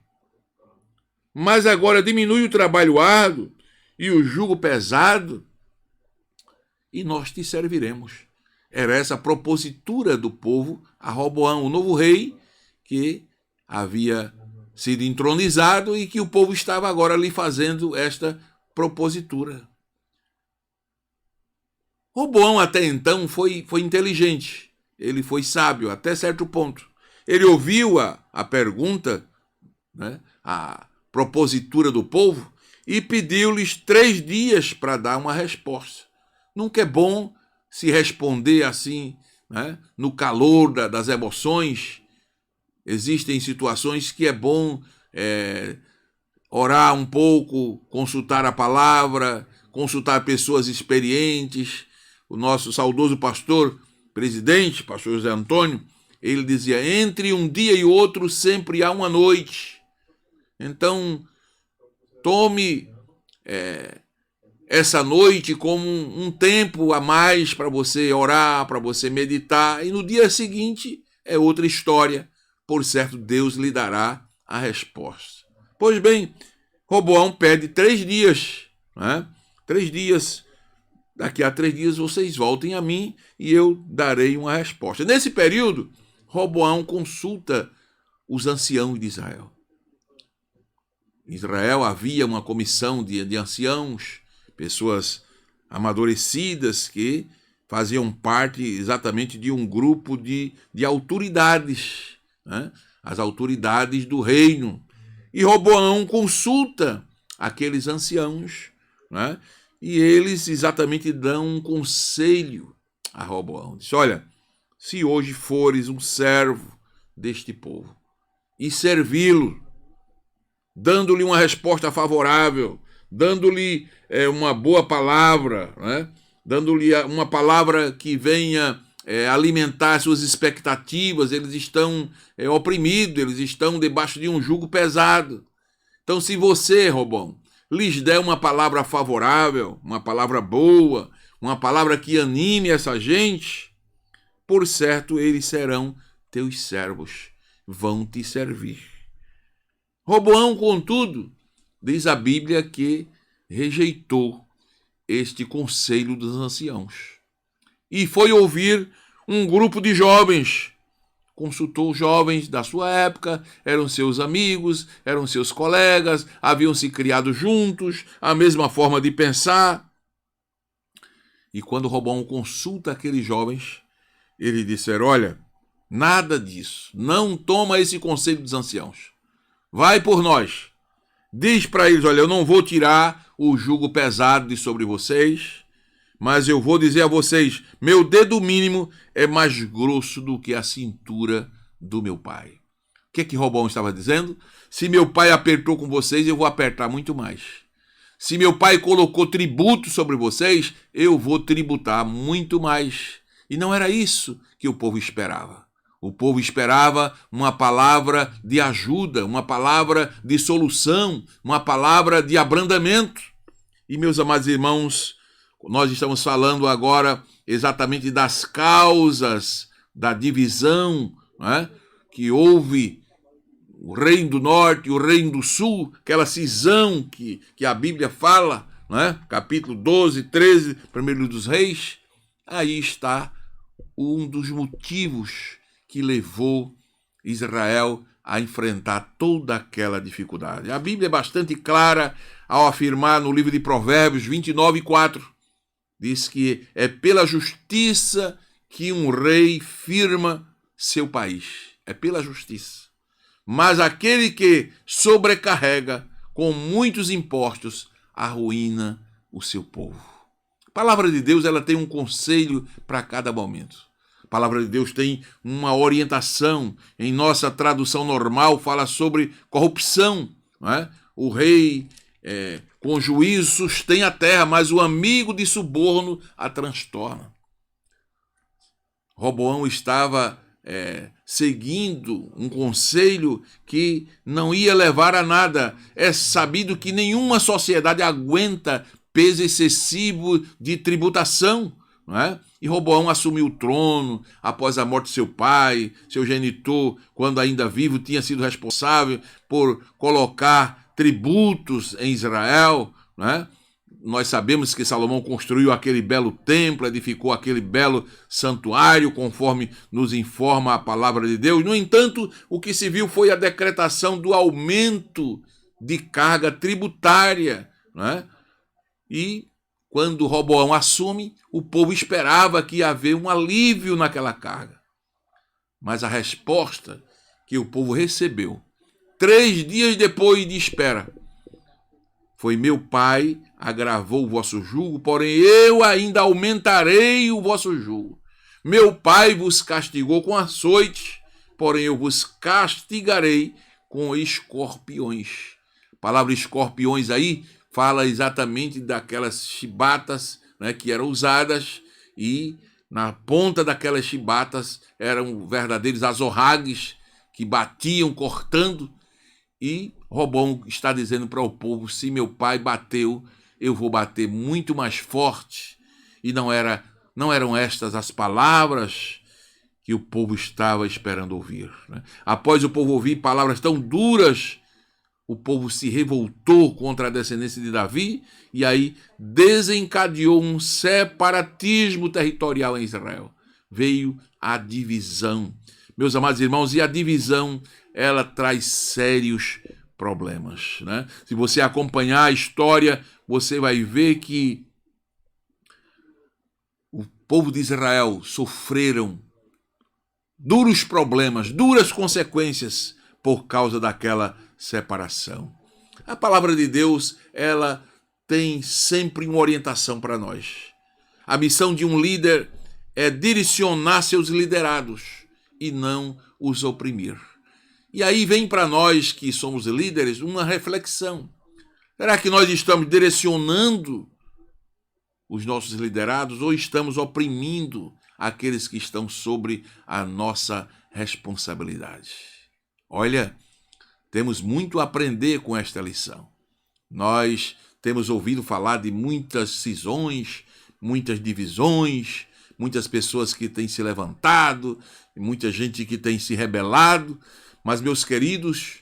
mas agora diminui o trabalho árduo e o jugo pesado e nós te serviremos. Era essa a propositura do povo a Roboão, o novo rei que havia sido entronizado e que o povo estava agora lhe fazendo esta propositura. Roboão até então foi inteligente, ele foi sábio até certo ponto. Ele ouviu a pergunta, né, a propositura do povo e pediu-lhes 3 dias para dar uma resposta. Nunca é bom se responder assim, né, no calor das emoções. Existem situações que é bom orar um pouco, consultar a palavra, consultar pessoas experientes. O nosso saudoso pastor José Antônio, ele dizia, entre um dia e outro sempre há uma noite. Então, tome essa noite como um tempo a mais para você orar, para você meditar, e no dia seguinte é outra história. Por certo, Deus lhe dará a resposta. Pois bem, Roboão pede 3 dias, né? 3 dias. Daqui a 3 dias vocês voltem a mim e eu darei uma resposta. Nesse período, Roboão consulta os anciãos de Israel. Em Israel havia uma comissão de anciãos, pessoas amadurecidas que faziam parte exatamente de um grupo de autoridades, né? As autoridades do reino. E Roboão consulta aqueles anciãos, né? E eles exatamente dão um conselho a Roboão. Diz, olha, se hoje fores um servo deste povo e servi-lo, dando-lhe uma resposta favorável, dando-lhe uma boa palavra, né? Dando-lhe uma palavra que venha alimentar suas expectativas, eles estão oprimidos, eles estão debaixo de um jugo pesado. Então, se você, Roboão, lhes der uma palavra favorável, uma palavra boa, uma palavra que anime essa gente, por certo eles serão teus servos, vão te servir. Roboão, contudo, diz a Bíblia que rejeitou este conselho dos anciãos e foi ouvir um grupo de jovens. Consultou jovens da sua época, eram seus amigos, eram seus colegas, haviam se criado juntos, a mesma forma de pensar. E quando Roboão consulta aqueles jovens, eles disseram, olha, nada disso, não toma esse conselho dos anciãos. Vai por nós. Diz para eles, olha, eu não vou tirar o jugo pesado de sobre vocês, mas eu vou dizer a vocês, meu dedo mínimo é mais grosso do que a cintura do meu pai. O que Roboão estava dizendo? Se meu pai apertou com vocês, eu vou apertar muito mais. Se meu pai colocou tributo sobre vocês, eu vou tributar muito mais. E não era isso que o povo esperava. O povo esperava uma palavra de ajuda, uma palavra de solução, uma palavra de abrandamento. E, meus amados irmãos, nós estamos falando agora exatamente das causas da divisão, né, que houve o reino do norte e o reino do sul, aquela cisão que a Bíblia fala, né, capítulo 12, 13, primeiro livro dos reis. Aí está um dos motivos que levou Israel a enfrentar toda aquela dificuldade. A Bíblia é bastante clara ao afirmar no livro de Provérbios 29:4, diz que é pela justiça que um rei firma seu país. É pela justiça. Mas aquele que sobrecarrega com muitos impostos arruína o seu povo. A palavra de Deus, ela tem um conselho para cada momento. A palavra de Deus tem uma orientação. Em nossa tradução normal fala sobre corrupção, não é? O rei com juízo sustém a terra, mas o amigo de suborno a transtorna. Roboão estava seguindo um conselho que não ia levar a nada. É sabido que nenhuma sociedade aguenta peso excessivo de tributação, não é? E Roboão assumiu o trono após a morte de seu pai. Seu genitor, quando ainda vivo, tinha sido responsável por colocar tributos em Israel, não é? Nós sabemos que Salomão construiu aquele belo templo, edificou aquele belo santuário, conforme nos informa a palavra de Deus. No entanto, o que se viu foi a decretação do aumento de carga tributária, não é? E quando Roboão assume, o povo esperava que ia haver um alívio naquela carga. Mas a resposta que o povo recebeu, 3 dias depois de espera, foi: meu pai agravou o vosso jugo, porém eu ainda aumentarei o vosso jugo. Meu pai vos castigou com açoite, porém eu vos castigarei com escorpiões. A palavra escorpiões aí fala exatamente daquelas chibatas, né, que eram usadas, e na ponta daquelas chibatas eram verdadeiros azorragues que batiam cortando. E Roboão está dizendo para o povo: se meu pai bateu, eu vou bater muito mais forte. E não eram estas as palavras que o povo estava esperando ouvir, né? Após o povo ouvir palavras tão duras, o povo se revoltou contra a descendência de Davi e aí desencadeou um separatismo territorial em Israel. Veio a divisão. Meus amados irmãos, e a divisão, ela traz sérios problemas, né? Se você acompanhar a história, você vai ver que o povo de Israel sofreram duros problemas, duras consequências por causa daquela separação. A palavra de Deus, ela tem sempre uma orientação para nós. A missão de um líder é direcionar seus liderados e não os oprimir. E aí vem para nós que somos líderes uma reflexão. Será que nós estamos direcionando os nossos liderados ou estamos oprimindo aqueles que estão sobre a nossa responsabilidade? Olha, temos muito a aprender com esta lição. Nós temos ouvido falar de muitas cisões, muitas divisões, muitas pessoas que têm se levantado, muita gente que tem se rebelado. Mas, meus queridos,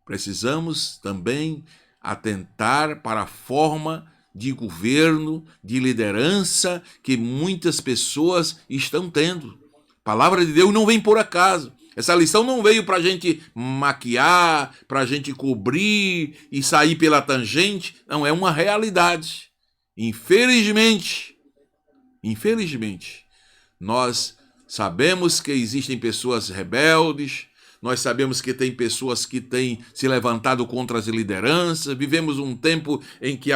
precisamos também atentar para a forma de governo, de liderança que muitas pessoas estão tendo. A palavra de Deus não vem por acaso. Essa lição não veio para a gente maquiar, para a gente cobrir e sair pela tangente. Não, é uma realidade. Infelizmente, nós sabemos que existem pessoas rebeldes, nós sabemos que tem pessoas que têm se levantado contra as lideranças. Vivemos um tempo em que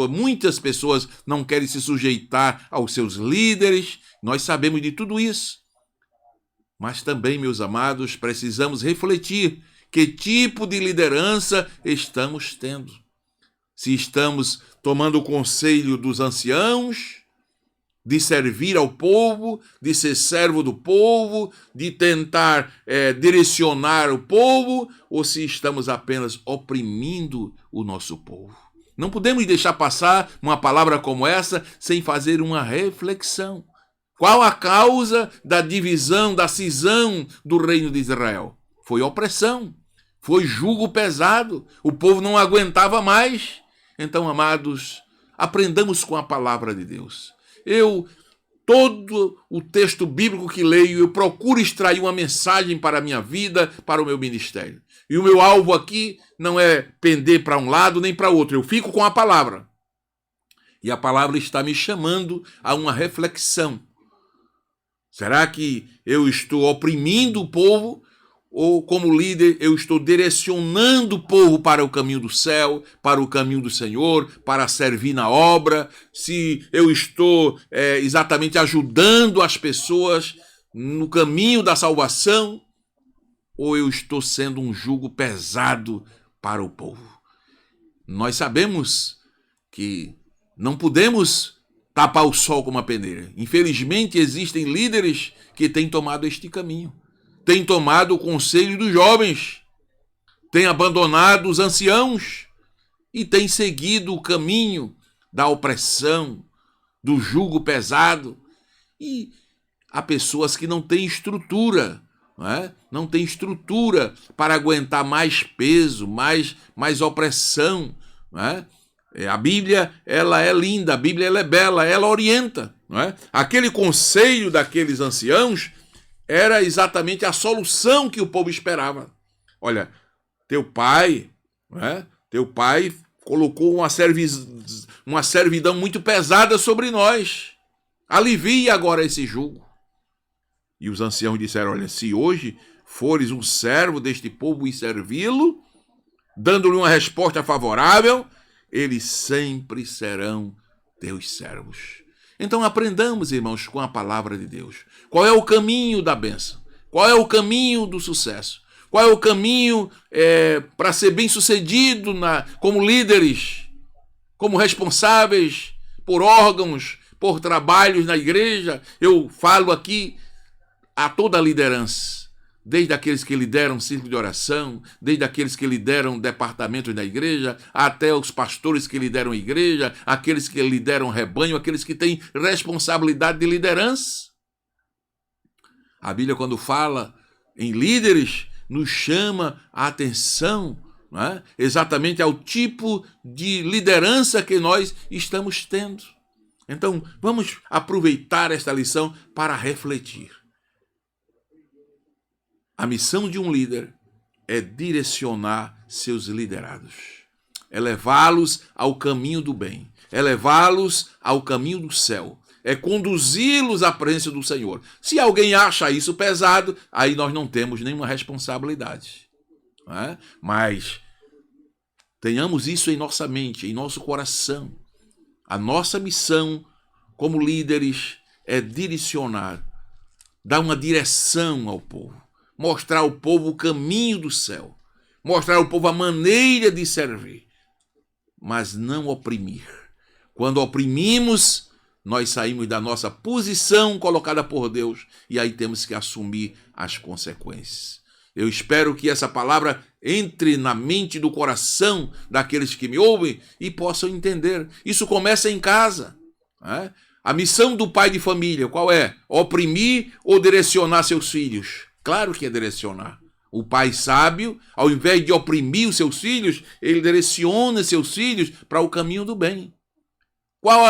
muitas pessoas não querem se sujeitar aos seus líderes. Nós sabemos de tudo isso. Mas também, meus amados, precisamos refletir que tipo de liderança estamos tendo. Se estamos tomando o conselho dos anciãos, de servir ao povo, de ser servo do povo, de tentar direcionar o povo, ou se estamos apenas oprimindo o nosso povo. Não podemos deixar passar uma palavra como essa sem fazer uma reflexão. Qual a causa da divisão, da cisão do reino de Israel? Foi opressão, foi jugo pesado, o povo não aguentava mais. Então, amados, aprendamos com a palavra de Deus. Eu todo o texto bíblico que leio, eu procuro extrair uma mensagem para a minha vida, para o meu ministério. E o meu alvo aqui não é pender para um lado nem para outro. Eu fico com a palavra. E a palavra está me chamando a uma reflexão. Será que eu estou oprimindo o povo? Ou, como líder, eu estou direcionando o povo para o caminho do céu, para o caminho do Senhor, para servir na obra? Se eu estou exatamente ajudando as pessoas no caminho da salvação, ou eu estou sendo um jugo pesado para o povo? Nós sabemos que não podemos tapar o sol com uma peneira. Infelizmente, existem líderes que têm tomado este caminho. Tem tomado o conselho dos jovens, tem abandonado os anciãos e tem seguido o caminho da opressão, do jugo pesado. E há pessoas que não têm estrutura, não têm estrutura para aguentar mais peso, mais opressão. A Bíblia, ela é linda, a Bíblia ela é bela, ela orienta. Aquele conselho daqueles anciãos era exatamente a solução que o povo esperava. Olha, teu pai colocou uma servidão muito pesada sobre nós. Alivia agora esse jugo. E os anciãos disseram, olha, se hoje fores um servo deste povo e servi-lo, dando-lhe uma resposta favorável, eles sempre serão teus servos. Então aprendamos, irmãos, com a palavra de Deus. Qual é o caminho da bênção? Qual é o caminho do sucesso? Qual é o caminho para ser bem-sucedido como líderes, como responsáveis por órgãos, por trabalhos na igreja? Eu falo aqui a toda a liderança, desde aqueles que lideram círculo de oração, desde aqueles que lideram departamentos da igreja, até os pastores que lideram a igreja, aqueles que lideram rebanho, aqueles que têm responsabilidade de liderança. A Bíblia, quando fala em líderes, nos chama a atenção, exatamente ao tipo de liderança que nós estamos tendo. Então, vamos aproveitar esta lição para refletir. A missão de um líder é direcionar seus liderados, é levá-los ao caminho do bem, é levá-los ao caminho do céu, é conduzi-los à presença do Senhor. Se alguém acha isso pesado, aí nós não temos nenhuma responsabilidade. Mas tenhamos isso em nossa mente, em nosso coração. A nossa missão como líderes é direcionar, dar uma direção ao povo. Mostrar ao povo o caminho do céu. Mostrar ao povo a maneira de servir. Mas não oprimir. Quando oprimimos, nós saímos da nossa posição colocada por Deus e aí temos que assumir as consequências. Eu espero que essa palavra entre na mente e do coração daqueles que me ouvem e possam entender. Isso começa em casa. A missão do pai de família, qual é? Oprimir ou direcionar seus filhos? Claro que é direcionar. O pai sábio, ao invés de oprimir os seus filhos, ele direciona seus filhos para o caminho do bem. Qual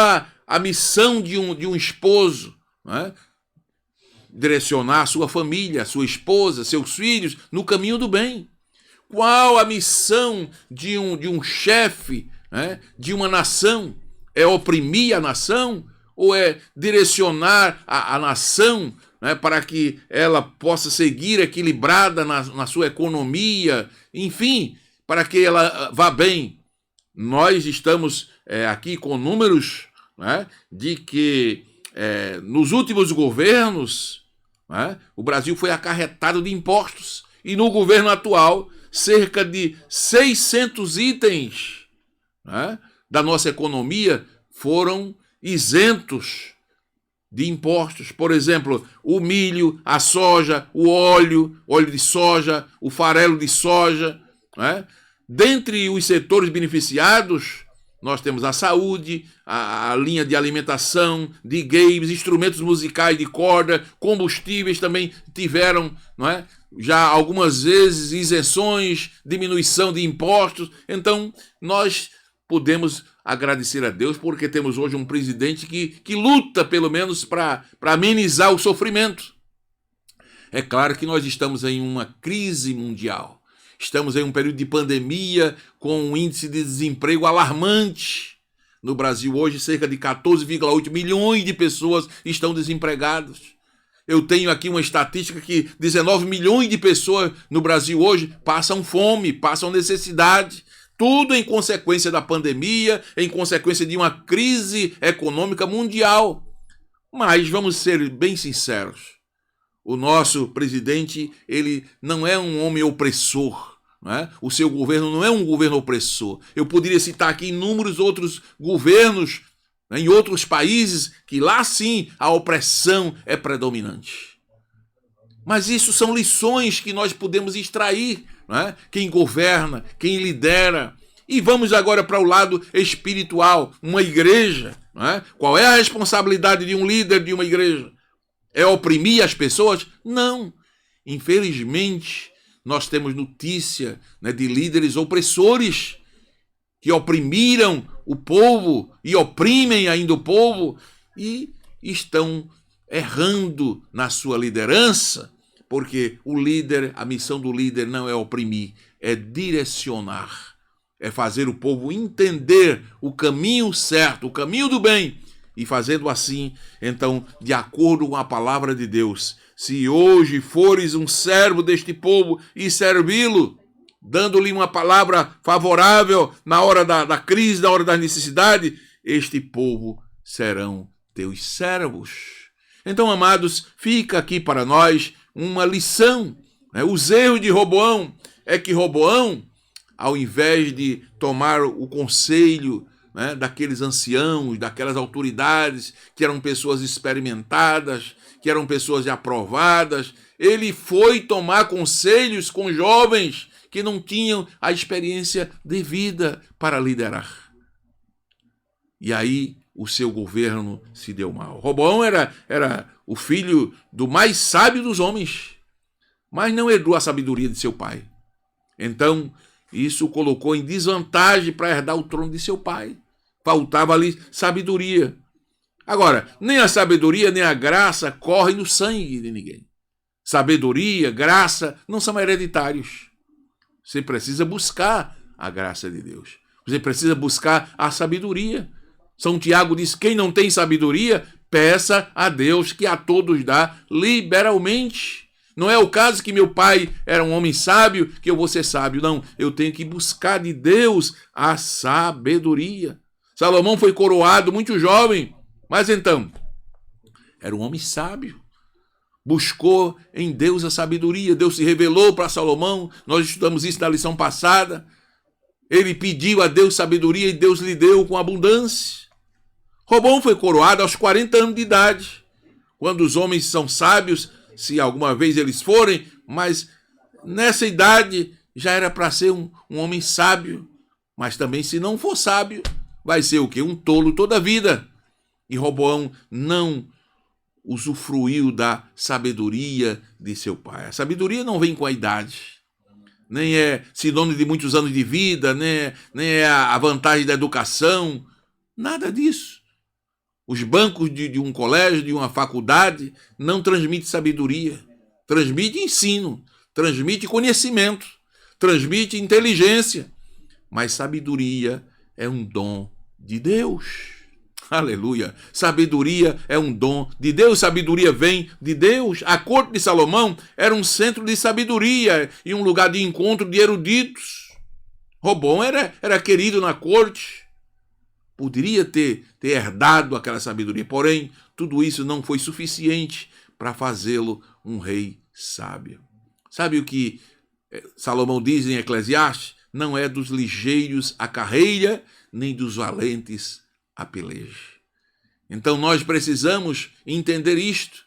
a missão de um esposo? Direcionar a sua família, a sua esposa, seus filhos no caminho do bem. Qual a missão de um chefe, de uma nação? É oprimir a nação ou é direcionar a nação para que ela possa seguir equilibrada na sua economia, enfim, para que ela vá bem? Nós estamos aqui com números de que nos últimos governos o Brasil foi acarretado de impostos e no governo atual cerca de 600 itens da nossa economia foram isentos de impostos. Por exemplo, o milho, a soja, o óleo de soja, o farelo de soja. Dentre os setores beneficiados, nós temos a saúde, a linha de alimentação, de games, instrumentos musicais de corda, combustíveis também tiveram, já algumas vezes isenções, diminuição de impostos. Então, nós podemos agradecer a Deus porque temos hoje um presidente que luta, pelo menos, para amenizar o sofrimento. É claro que nós estamos em uma crise mundial. Estamos em um período de pandemia com um índice de desemprego alarmante. No Brasil hoje, cerca de 14,8 milhões de pessoas estão desempregadas. Eu tenho aqui uma estatística que 19 milhões de pessoas no Brasil hoje passam fome, passam necessidade. Tudo em consequência da pandemia, em consequência de uma crise econômica mundial. Mas vamos ser bem sinceros. O nosso presidente, ele não é um homem opressor. Não é? O seu governo não é um governo opressor. Eu poderia citar aqui inúmeros outros governos, né, em outros países, que lá sim a opressão é predominante. Mas isso são lições que nós podemos extrair. Não é? Quem governa, quem lidera. E vamos agora para o lado espiritual, uma igreja. Não é? Qual é a responsabilidade de um líder de uma igreja? É oprimir as pessoas? Não. Infelizmente, nós temos notícia, né, de líderes opressores que oprimiram o povo e oprimem ainda o povo e estão errando na sua liderança, porque o líder, a missão do líder não é oprimir, é direcionar, é fazer o povo entender o caminho certo, o caminho do bem. E fazendo assim, então, de acordo com a palavra de Deus, se hoje fores um servo deste povo e servi-lo, dando-lhe uma palavra favorável na hora da crise, na hora da necessidade, este povo serão teus servos. Então, amados, fica aqui para nós uma lição. Né? Os erros de Roboão é que Roboão, ao invés de tomar o conselho, né, daqueles anciãos, daquelas autoridades que eram pessoas experimentadas, que eram pessoas aprovadas, ele foi tomar conselhos com jovens que não tinham a experiência devida para liderar. E aí o seu governo se deu mal. Roboão era o filho do mais sábio dos homens, mas não herdou a sabedoria de seu pai. Então, isso o colocou em desvantagem para herdar o trono de seu pai. Faltava ali sabedoria. Agora, nem a sabedoria nem a graça correm no sangue de ninguém. Sabedoria, graça não são hereditários. Você precisa buscar a graça de Deus. Você precisa buscar a sabedoria. São Tiago diz: quem não tem sabedoria, peça a Deus que a todos dá liberalmente. Não é o caso que meu pai era um homem sábio, que eu vou ser sábio. Não, eu tenho que buscar de Deus a sabedoria. Salomão foi coroado muito jovem, mas então, era um homem sábio. Buscou em Deus a sabedoria. Deus se revelou para Salomão. Nós estudamos isso na lição passada. Ele pediu a Deus sabedoria e Deus lhe deu com abundância. Roboão foi coroado aos 40 anos de idade. Quando os homens são sábios, se alguma vez eles forem, mas nessa idade já era para ser um homem sábio. Mas também, se não for sábio, vai ser o quê? Um tolo toda a vida. E Roboão não usufruiu da sabedoria de seu pai. A sabedoria não vem com a idade, nem é sinônimo de muitos anos de vida, nem é a vantagem da educação, nada disso. Os bancos de um colégio, de uma faculdade, não transmitem sabedoria, transmite ensino, transmite conhecimento, transmite inteligência, mas sabedoria é um dom de Deus. Aleluia! Sabedoria é um dom de Deus, sabedoria vem de Deus. A corte de Salomão era um centro de sabedoria e um lugar de encontro de eruditos. Roboão era querido na corte. Poderia ter herdado aquela sabedoria, porém, tudo isso não foi suficiente para fazê-lo um rei sábio. Sabe o que Salomão diz em Eclesiastes? Não é dos ligeiros a carreira, nem dos valentes a peleja. Então nós precisamos entender isto,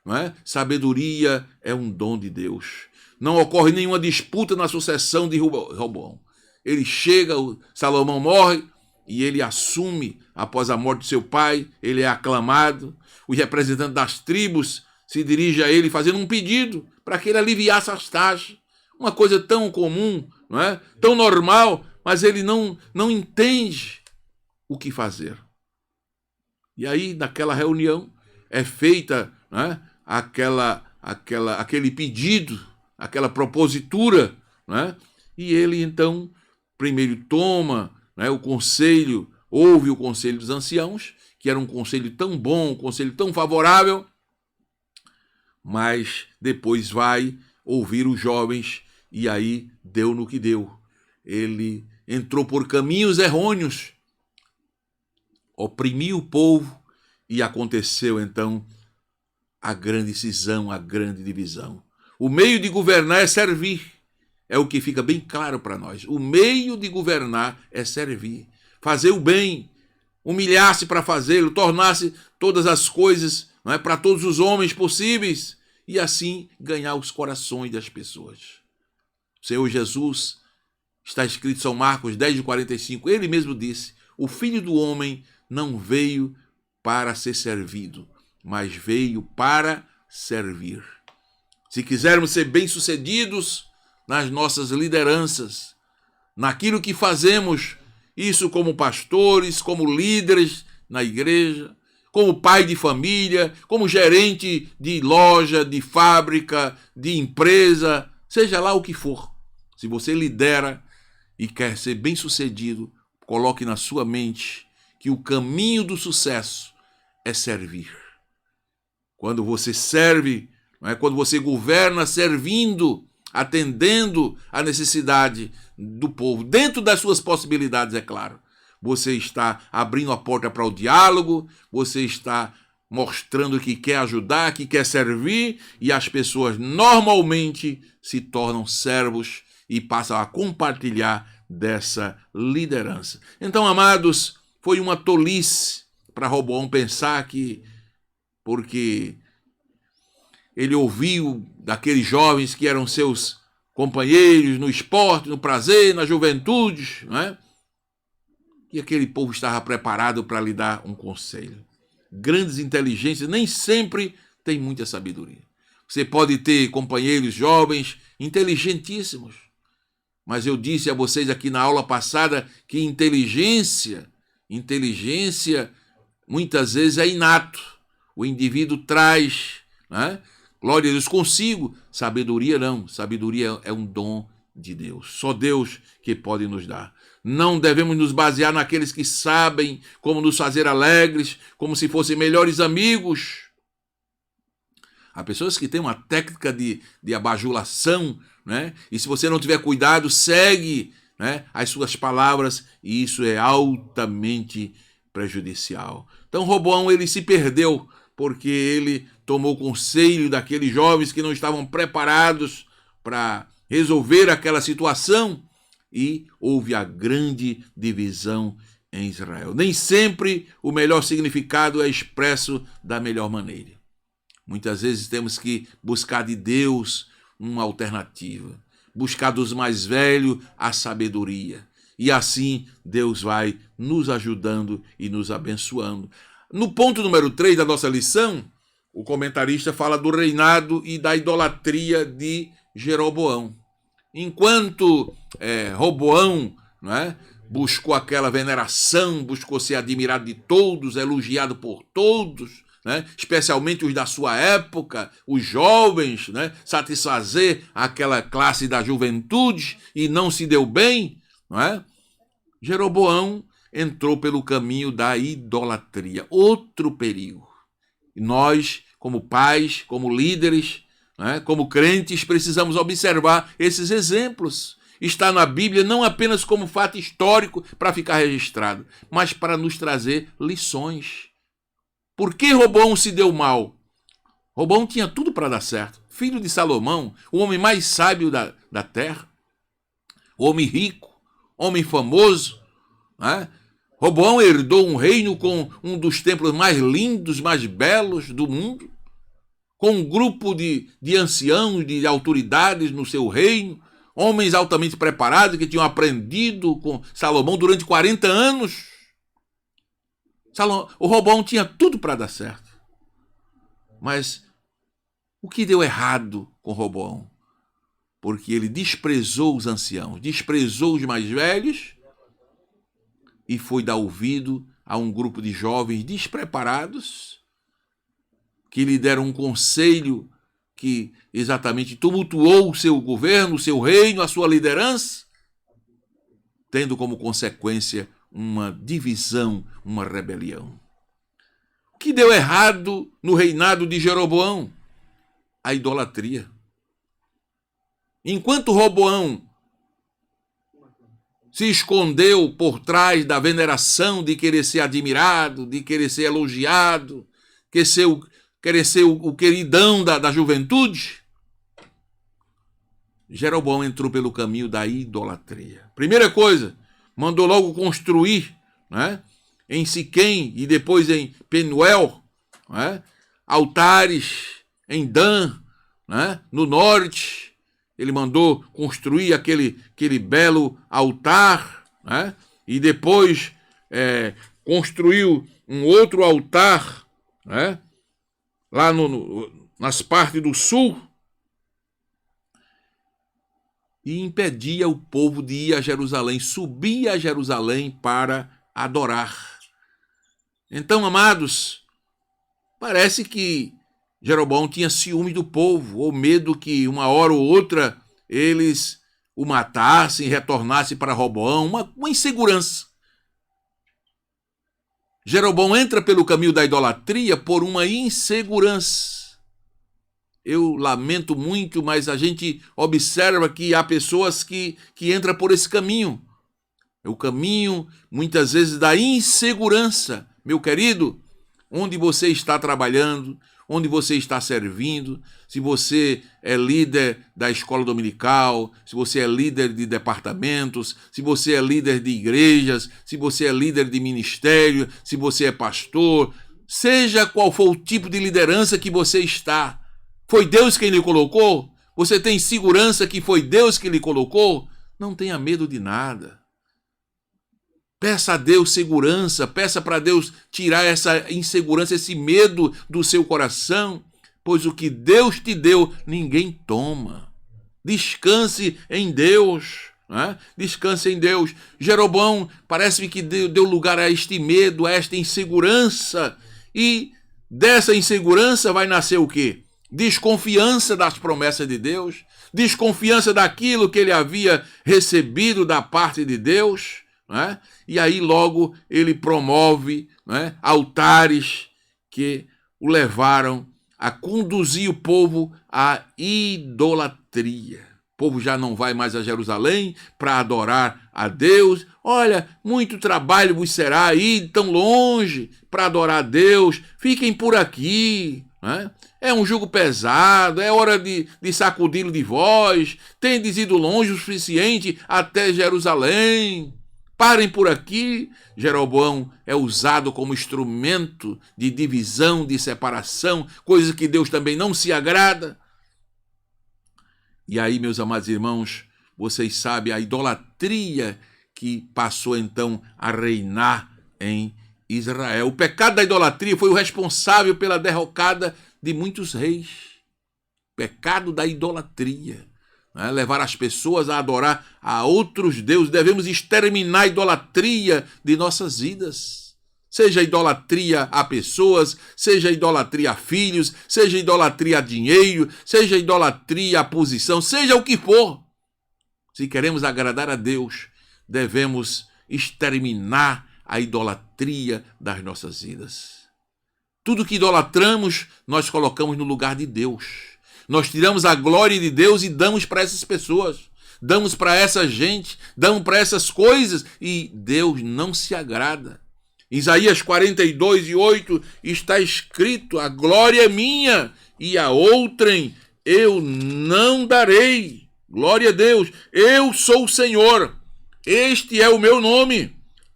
não é? Sabedoria é um dom de Deus. Não ocorre nenhuma disputa na sucessão de Roboão. Ele chega, Salomão morre, e ele assume, após a morte de seu pai, ele é aclamado. Os representantes das tribos se dirigem a ele fazendo um pedido para que ele aliviasse as taxas. Uma coisa tão comum, não é? Tão normal, mas ele não entende o que fazer. E aí, naquela reunião, é feita, né, aquele pedido, aquela propositura, né, e ele, então, primeiro toma, né, o conselho, ouve o conselho dos anciãos, que era um conselho tão bom, um conselho tão favorável, mas depois vai ouvir os jovens, e aí deu no que deu. Ele entrou por caminhos errôneos, oprimiu o povo, e aconteceu então a grande cisão, a grande divisão. O meio de governar é servir, é o que fica bem claro para nós. O meio de governar é servir, fazer o bem, humilhar-se para fazê-lo, tornar-se todas as coisas, não é, para todos os homens possíveis, e assim ganhar os corações das pessoas. O Senhor Jesus, está escrito em São Marcos 10:45, ele mesmo disse: o Filho do Homem não veio para ser servido, mas veio para servir. Se quisermos ser bem-sucedidos nas nossas lideranças, naquilo que fazemos, isso como pastores, como líderes na igreja, como pai de família, como gerente de loja, de fábrica, de empresa, seja lá o que for. Se você lidera e quer ser bem-sucedido, coloque na sua mente que o caminho do sucesso é servir. Quando você serve, não é? Quando você governa servindo, atendendo à necessidade do povo, dentro das suas possibilidades, é claro, você está abrindo a porta para o diálogo, você está mostrando que quer ajudar, que quer servir, e as pessoas normalmente se tornam servos e passam a compartilhar dessa liderança. Então, amados, foi uma tolice para Roboão pensar que, porque ele ouviu daqueles jovens que eram seus companheiros no esporte, no prazer, na juventude, não é? E aquele povo estava preparado para lhe dar um conselho. Grandes inteligências nem sempre têm muita sabedoria. Você pode ter companheiros jovens inteligentíssimos, mas eu disse a vocês aqui na aula passada que inteligência muitas vezes é inato. O indivíduo traz, né? Glória a Deus, consigo. Sabedoria não. Sabedoria é um dom de Deus. Só Deus que pode nos dar. Não devemos nos basear naqueles que sabem como nos fazer alegres, como se fossem melhores amigos. Há pessoas que têm uma técnica de abajulação, né? E se você não tiver cuidado, segue, né, as suas palavras, e isso é altamente prejudicial. Então Roboão, ele se perdeu porque ele tomou conselho daqueles jovens que não estavam preparados para resolver aquela situação, e houve a grande divisão em Israel. Nem sempre o melhor significado é expresso da melhor maneira. Muitas vezes temos que buscar de Deus uma alternativa, buscar dos mais velhos a sabedoria, e assim Deus vai nos ajudando e nos abençoando. No ponto número 3 da nossa lição, o comentarista fala do reinado e da idolatria de Jeroboão. Enquanto Roboão, não é, buscou aquela veneração, buscou ser admirado de todos, elogiado por todos, né, especialmente os da sua época, os jovens, né, satisfazer aquela classe da juventude, e não se deu bem, não é? Jeroboão entrou pelo caminho da idolatria, outro perigo. E nós, como pais, como líderes, né, como crentes, precisamos observar esses exemplos. Está na Bíblia não apenas como fato histórico para ficar registrado, mas para nos trazer lições. Por que Roboão se deu mal? Roboão tinha tudo para dar certo. Filho de Salomão, o homem mais sábio da terra, homem rico, homem famoso, né? Roboão herdou um reino com um dos templos mais lindos, mais belos do mundo, com um grupo de anciãos, de autoridades no seu reino, homens altamente preparados que tinham aprendido com Salomão durante 40 anos. O Roboão tinha tudo para dar certo. Mas o que deu errado com Roboão? Porque ele desprezou os anciãos, desprezou os mais velhos, e foi dar ouvido a um grupo de jovens despreparados que lhe deram um conselho que exatamente tumultuou o seu governo, o seu reino, a sua liderança, tendo como consequência uma divisão, uma rebelião. O que deu errado no reinado de Jeroboão? A idolatria. Enquanto Roboão se escondeu por trás da veneração de querer ser admirado, de querer ser elogiado, querer ser o queridão da juventude, Jeroboão entrou pelo caminho da idolatria. Primeira coisa, mandou logo construir, né, em Siquém e depois em Penuel, né, altares em Dan, né, no norte. Ele mandou construir aquele belo altar, né, e depois construiu um outro altar, né, lá nas partes do sul, e impedia o povo de ir a Jerusalém, subir a Jerusalém para adorar. Então, amados, parece que Jeroboão tinha ciúme do povo, ou medo que uma hora ou outra eles o matassem, retornassem para Roboão, uma insegurança. Jeroboão entra pelo caminho da idolatria por uma insegurança. Eu lamento muito, mas a gente observa que há pessoas que entram por esse caminho. É o caminho, muitas vezes, da insegurança. Meu querido, onde você está trabalhando, onde você está servindo, se você é líder da escola dominical, se você é líder de departamentos, se você é líder de igrejas, se você é líder de ministério, se você é pastor, seja qual for o tipo de liderança que você está, foi Deus quem lhe colocou? Você tem segurança que foi Deus que lhe colocou? Não tenha medo de nada. Peça a Deus segurança, peça para Deus tirar essa insegurança, esse medo do seu coração, pois o que Deus te deu, ninguém toma. Descanse em Deus, né? Descanse em Deus. Jeroboão parece-me que deu lugar a este medo, a esta insegurança, e dessa insegurança vai nascer o quê? Desconfiança das promessas de Deus, desconfiança daquilo que ele havia recebido da parte de Deus, né? E aí logo ele promove, né, altares que o levaram a conduzir o povo à idolatria. O povo já não vai mais a Jerusalém para adorar a Deus. Olha, muito trabalho vos será ir tão longe para adorar a Deus. Fiquem por aqui, né? É um jugo pesado, é hora de sacudi-lo de vós. Tendes ido longe o suficiente até Jerusalém. Parem por aqui. Jeroboão é usado como instrumento de divisão, de separação, coisa que Deus também não se agrada. E aí, meus amados irmãos, vocês sabem a idolatria que passou então a reinar em Israel. O pecado da idolatria foi o responsável pela derrocada de muitos reis. Pecado da idolatria. Levar as pessoas a adorar a outros deuses. Devemos exterminar a idolatria de nossas vidas. Seja idolatria a pessoas, seja idolatria a filhos, seja idolatria a dinheiro, seja idolatria a posição, seja o que for. Se queremos agradar a Deus, devemos exterminar a idolatria das nossas vidas. Tudo que idolatramos, nós colocamos no lugar de Deus. Nós tiramos a glória de Deus e damos para essas pessoas, damos para essa gente, damos para essas coisas, e Deus não se agrada. Isaías 42:8 está escrito: a glória é minha e a outrem eu não darei. Glória a Deus, eu sou o Senhor, este é o meu nome.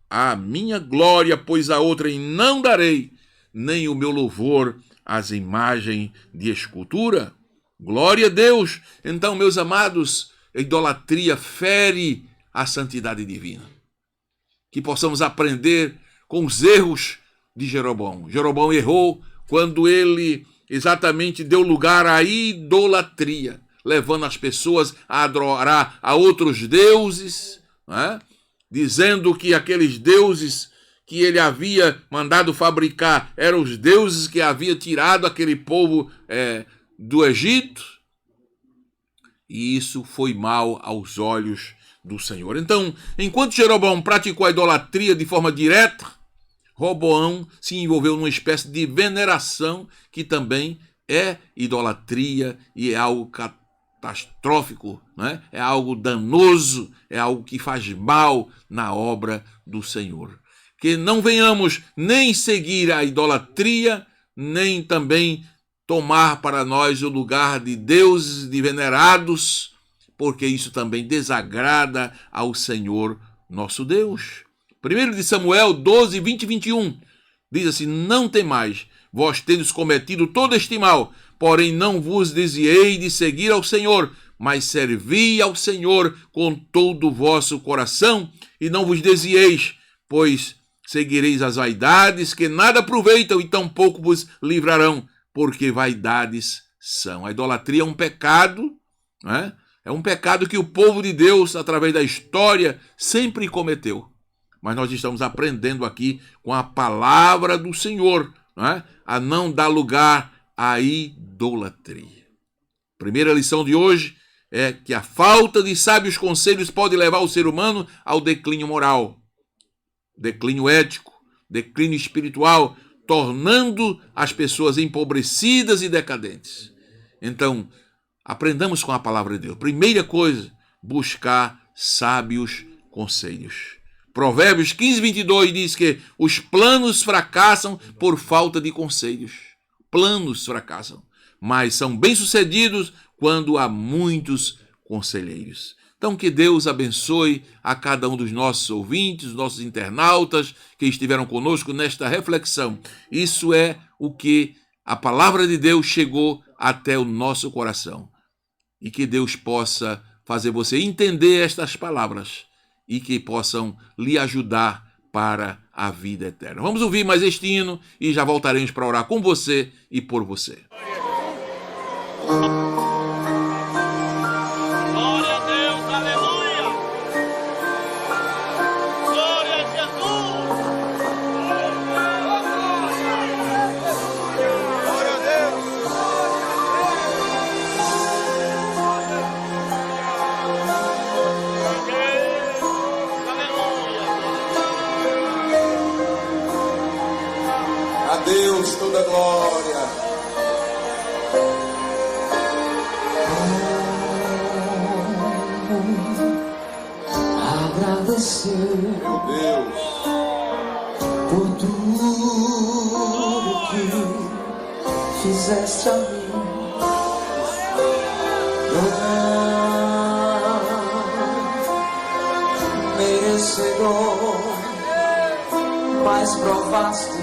A minha glória, pois a outrem não darei, nem o meu louvor às imagens de escultura. Glória a Deus. Então, meus amados, a idolatria fere a santidade divina. Que possamos aprender com os erros de Jeroboão. Jeroboão errou quando ele exatamente deu lugar à idolatria, levando as pessoas a adorar a outros deuses, né? dizendo que aqueles deuses que ele havia mandado fabricar eram os deuses que havia tirado aquele povo do Egito. E isso foi mal aos olhos do Senhor. Então, enquanto Jeroboão praticou a idolatria de forma direta, Roboão se envolveu numa espécie de veneração que também é idolatria e é algo catastrófico, né? É algo danoso, é algo que faz mal na obra do Senhor. Que não venhamos nem seguir a idolatria, nem também tomar para nós o lugar de deuses, de venerados, porque isso também desagrada ao Senhor nosso Deus. 1 de Samuel 12, 20 e 21, diz assim: não temais, vós tendes cometido todo este mal, porém não vos desviei de seguir ao Senhor, mas servi ao Senhor com todo o vosso coração, e não vos desvieis, pois seguireis as vaidades que nada aproveitam e tampouco vos livrarão, porque vaidades são. A idolatria é um pecado, né? É um pecado que o povo de Deus, através da história, sempre cometeu. Mas nós estamos aprendendo aqui com a palavra do Senhor, né? A não dar lugar à idolatria. Primeira lição de hoje é que a falta de sábios conselhos pode levar o ser humano ao declínio moral, declínio ético, declínio espiritual, tornando as pessoas empobrecidas e decadentes. Então, aprendamos com a palavra de Deus. Primeira coisa, buscar sábios conselhos. Provérbios 15, 22 diz que os planos fracassam por falta de conselhos. Planos fracassam, mas são bem-sucedidos quando há muitos conselheiros. Então, que Deus abençoe a cada um dos nossos ouvintes, nossos internautas que estiveram conosco nesta reflexão. Isso é o que a palavra de Deus chegou até o nosso coração. E que Deus possa fazer você entender estas palavras e que possam lhe ajudar para a vida eterna. Vamos ouvir mais este hino e já voltaremos para orar com você e por você. Deus toda glória. Agradecer, meu Deus, por tudo que fizeste a mim. Não merecedor, mas provaste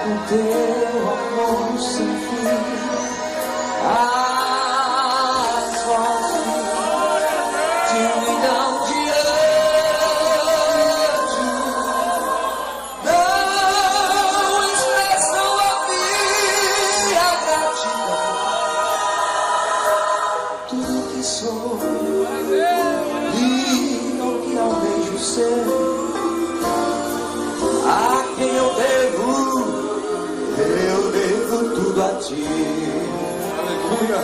o teu amor sem fim. As vozes de um milhão de anjos não expressam a minha gratidão. Tudo que sou e o que almejo ser, a quem eu devo tudo a ti. Aleluia.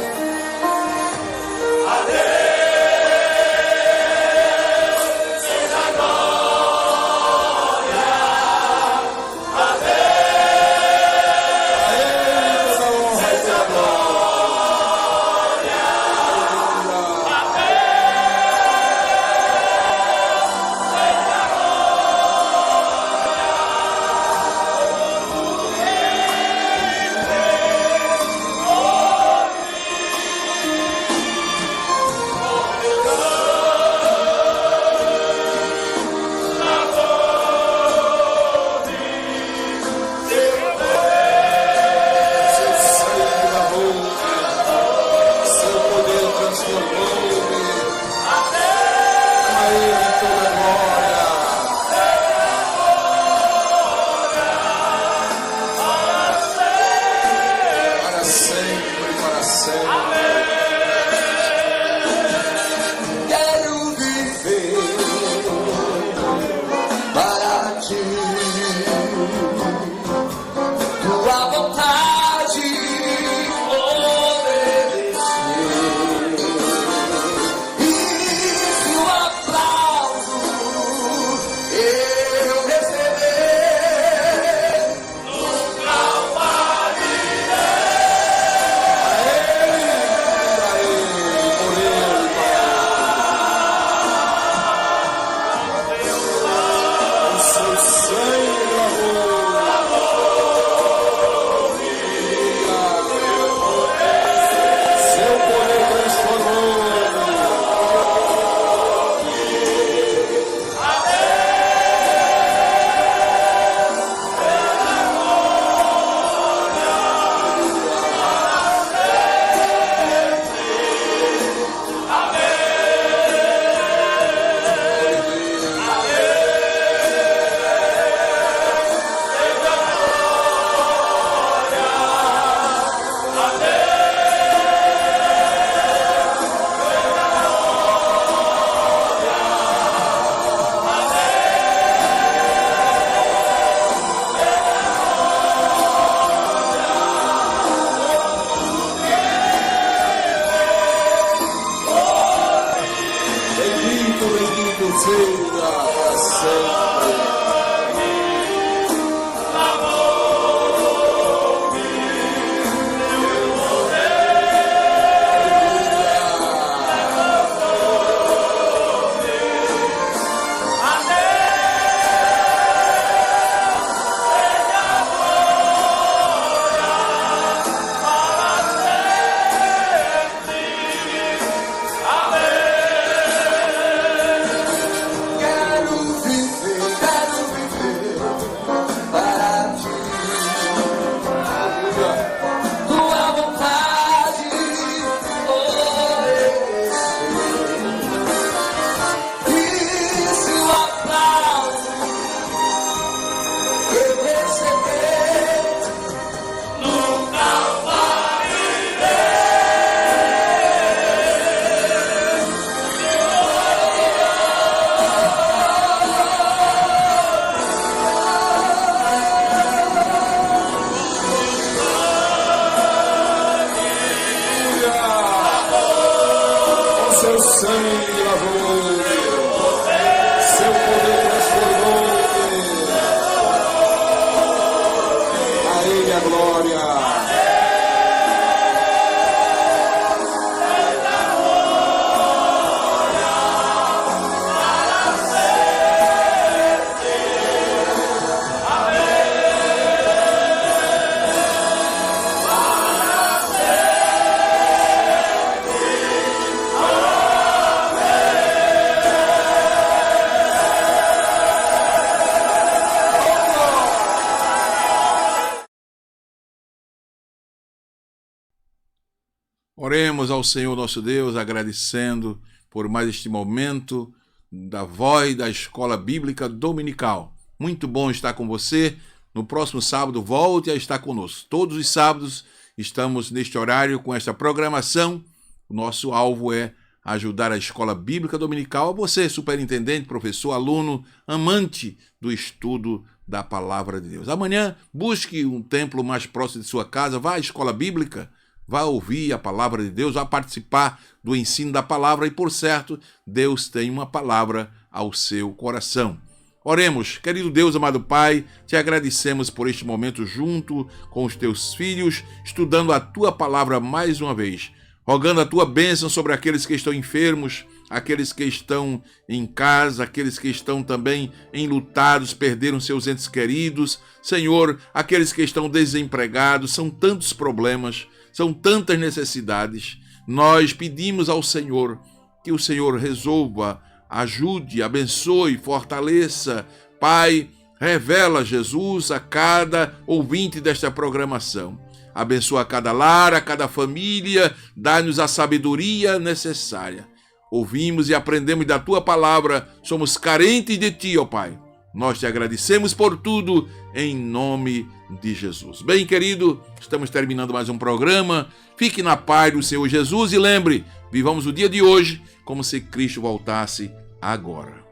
Adeus, seja a glória. Adeus, seja a glória. bendito seja para sempre. Seu sangue lavou, seu poder transformou, a Ele a glória. Oremos ao Senhor nosso Deus, agradecendo por mais este momento da voz da Escola Bíblica Dominical. Muito bom estar com você. No próximo sábado, volte a estar conosco. Todos os sábados estamos neste horário com esta programação. O nosso alvo é ajudar a Escola Bíblica Dominical, a você, superintendente, professor, aluno, amante do estudo da Palavra de Deus. Amanhã, busque um templo mais próximo de sua casa, vá à Escola Bíblica, vá ouvir a Palavra de Deus, vá participar do ensino da Palavra e, por certo, Deus tem uma palavra ao seu coração. Oremos. Querido Deus, amado Pai, te agradecemos por este momento junto com os teus filhos, estudando a tua palavra mais uma vez, rogando a tua bênção sobre aqueles que estão enfermos, aqueles que estão em casa, aqueles que estão também enlutados, perderam seus entes queridos. Senhor, aqueles que estão desempregados, são tantos problemas, são tantas necessidades. Nós pedimos ao Senhor que o Senhor resolva, ajude, abençoe, fortaleça. Pai, revela Jesus a cada ouvinte desta programação. Abençoa cada lar, a cada família, dá-nos a sabedoria necessária. Ouvimos e aprendemos da tua palavra, somos carentes de ti, ó Pai. Nós te agradecemos por tudo, em nome de Jesus. Bem, querido, estamos terminando mais um programa. Fique na paz do Senhor Jesus e lembre, vivamos o dia de hoje como se Cristo voltasse agora.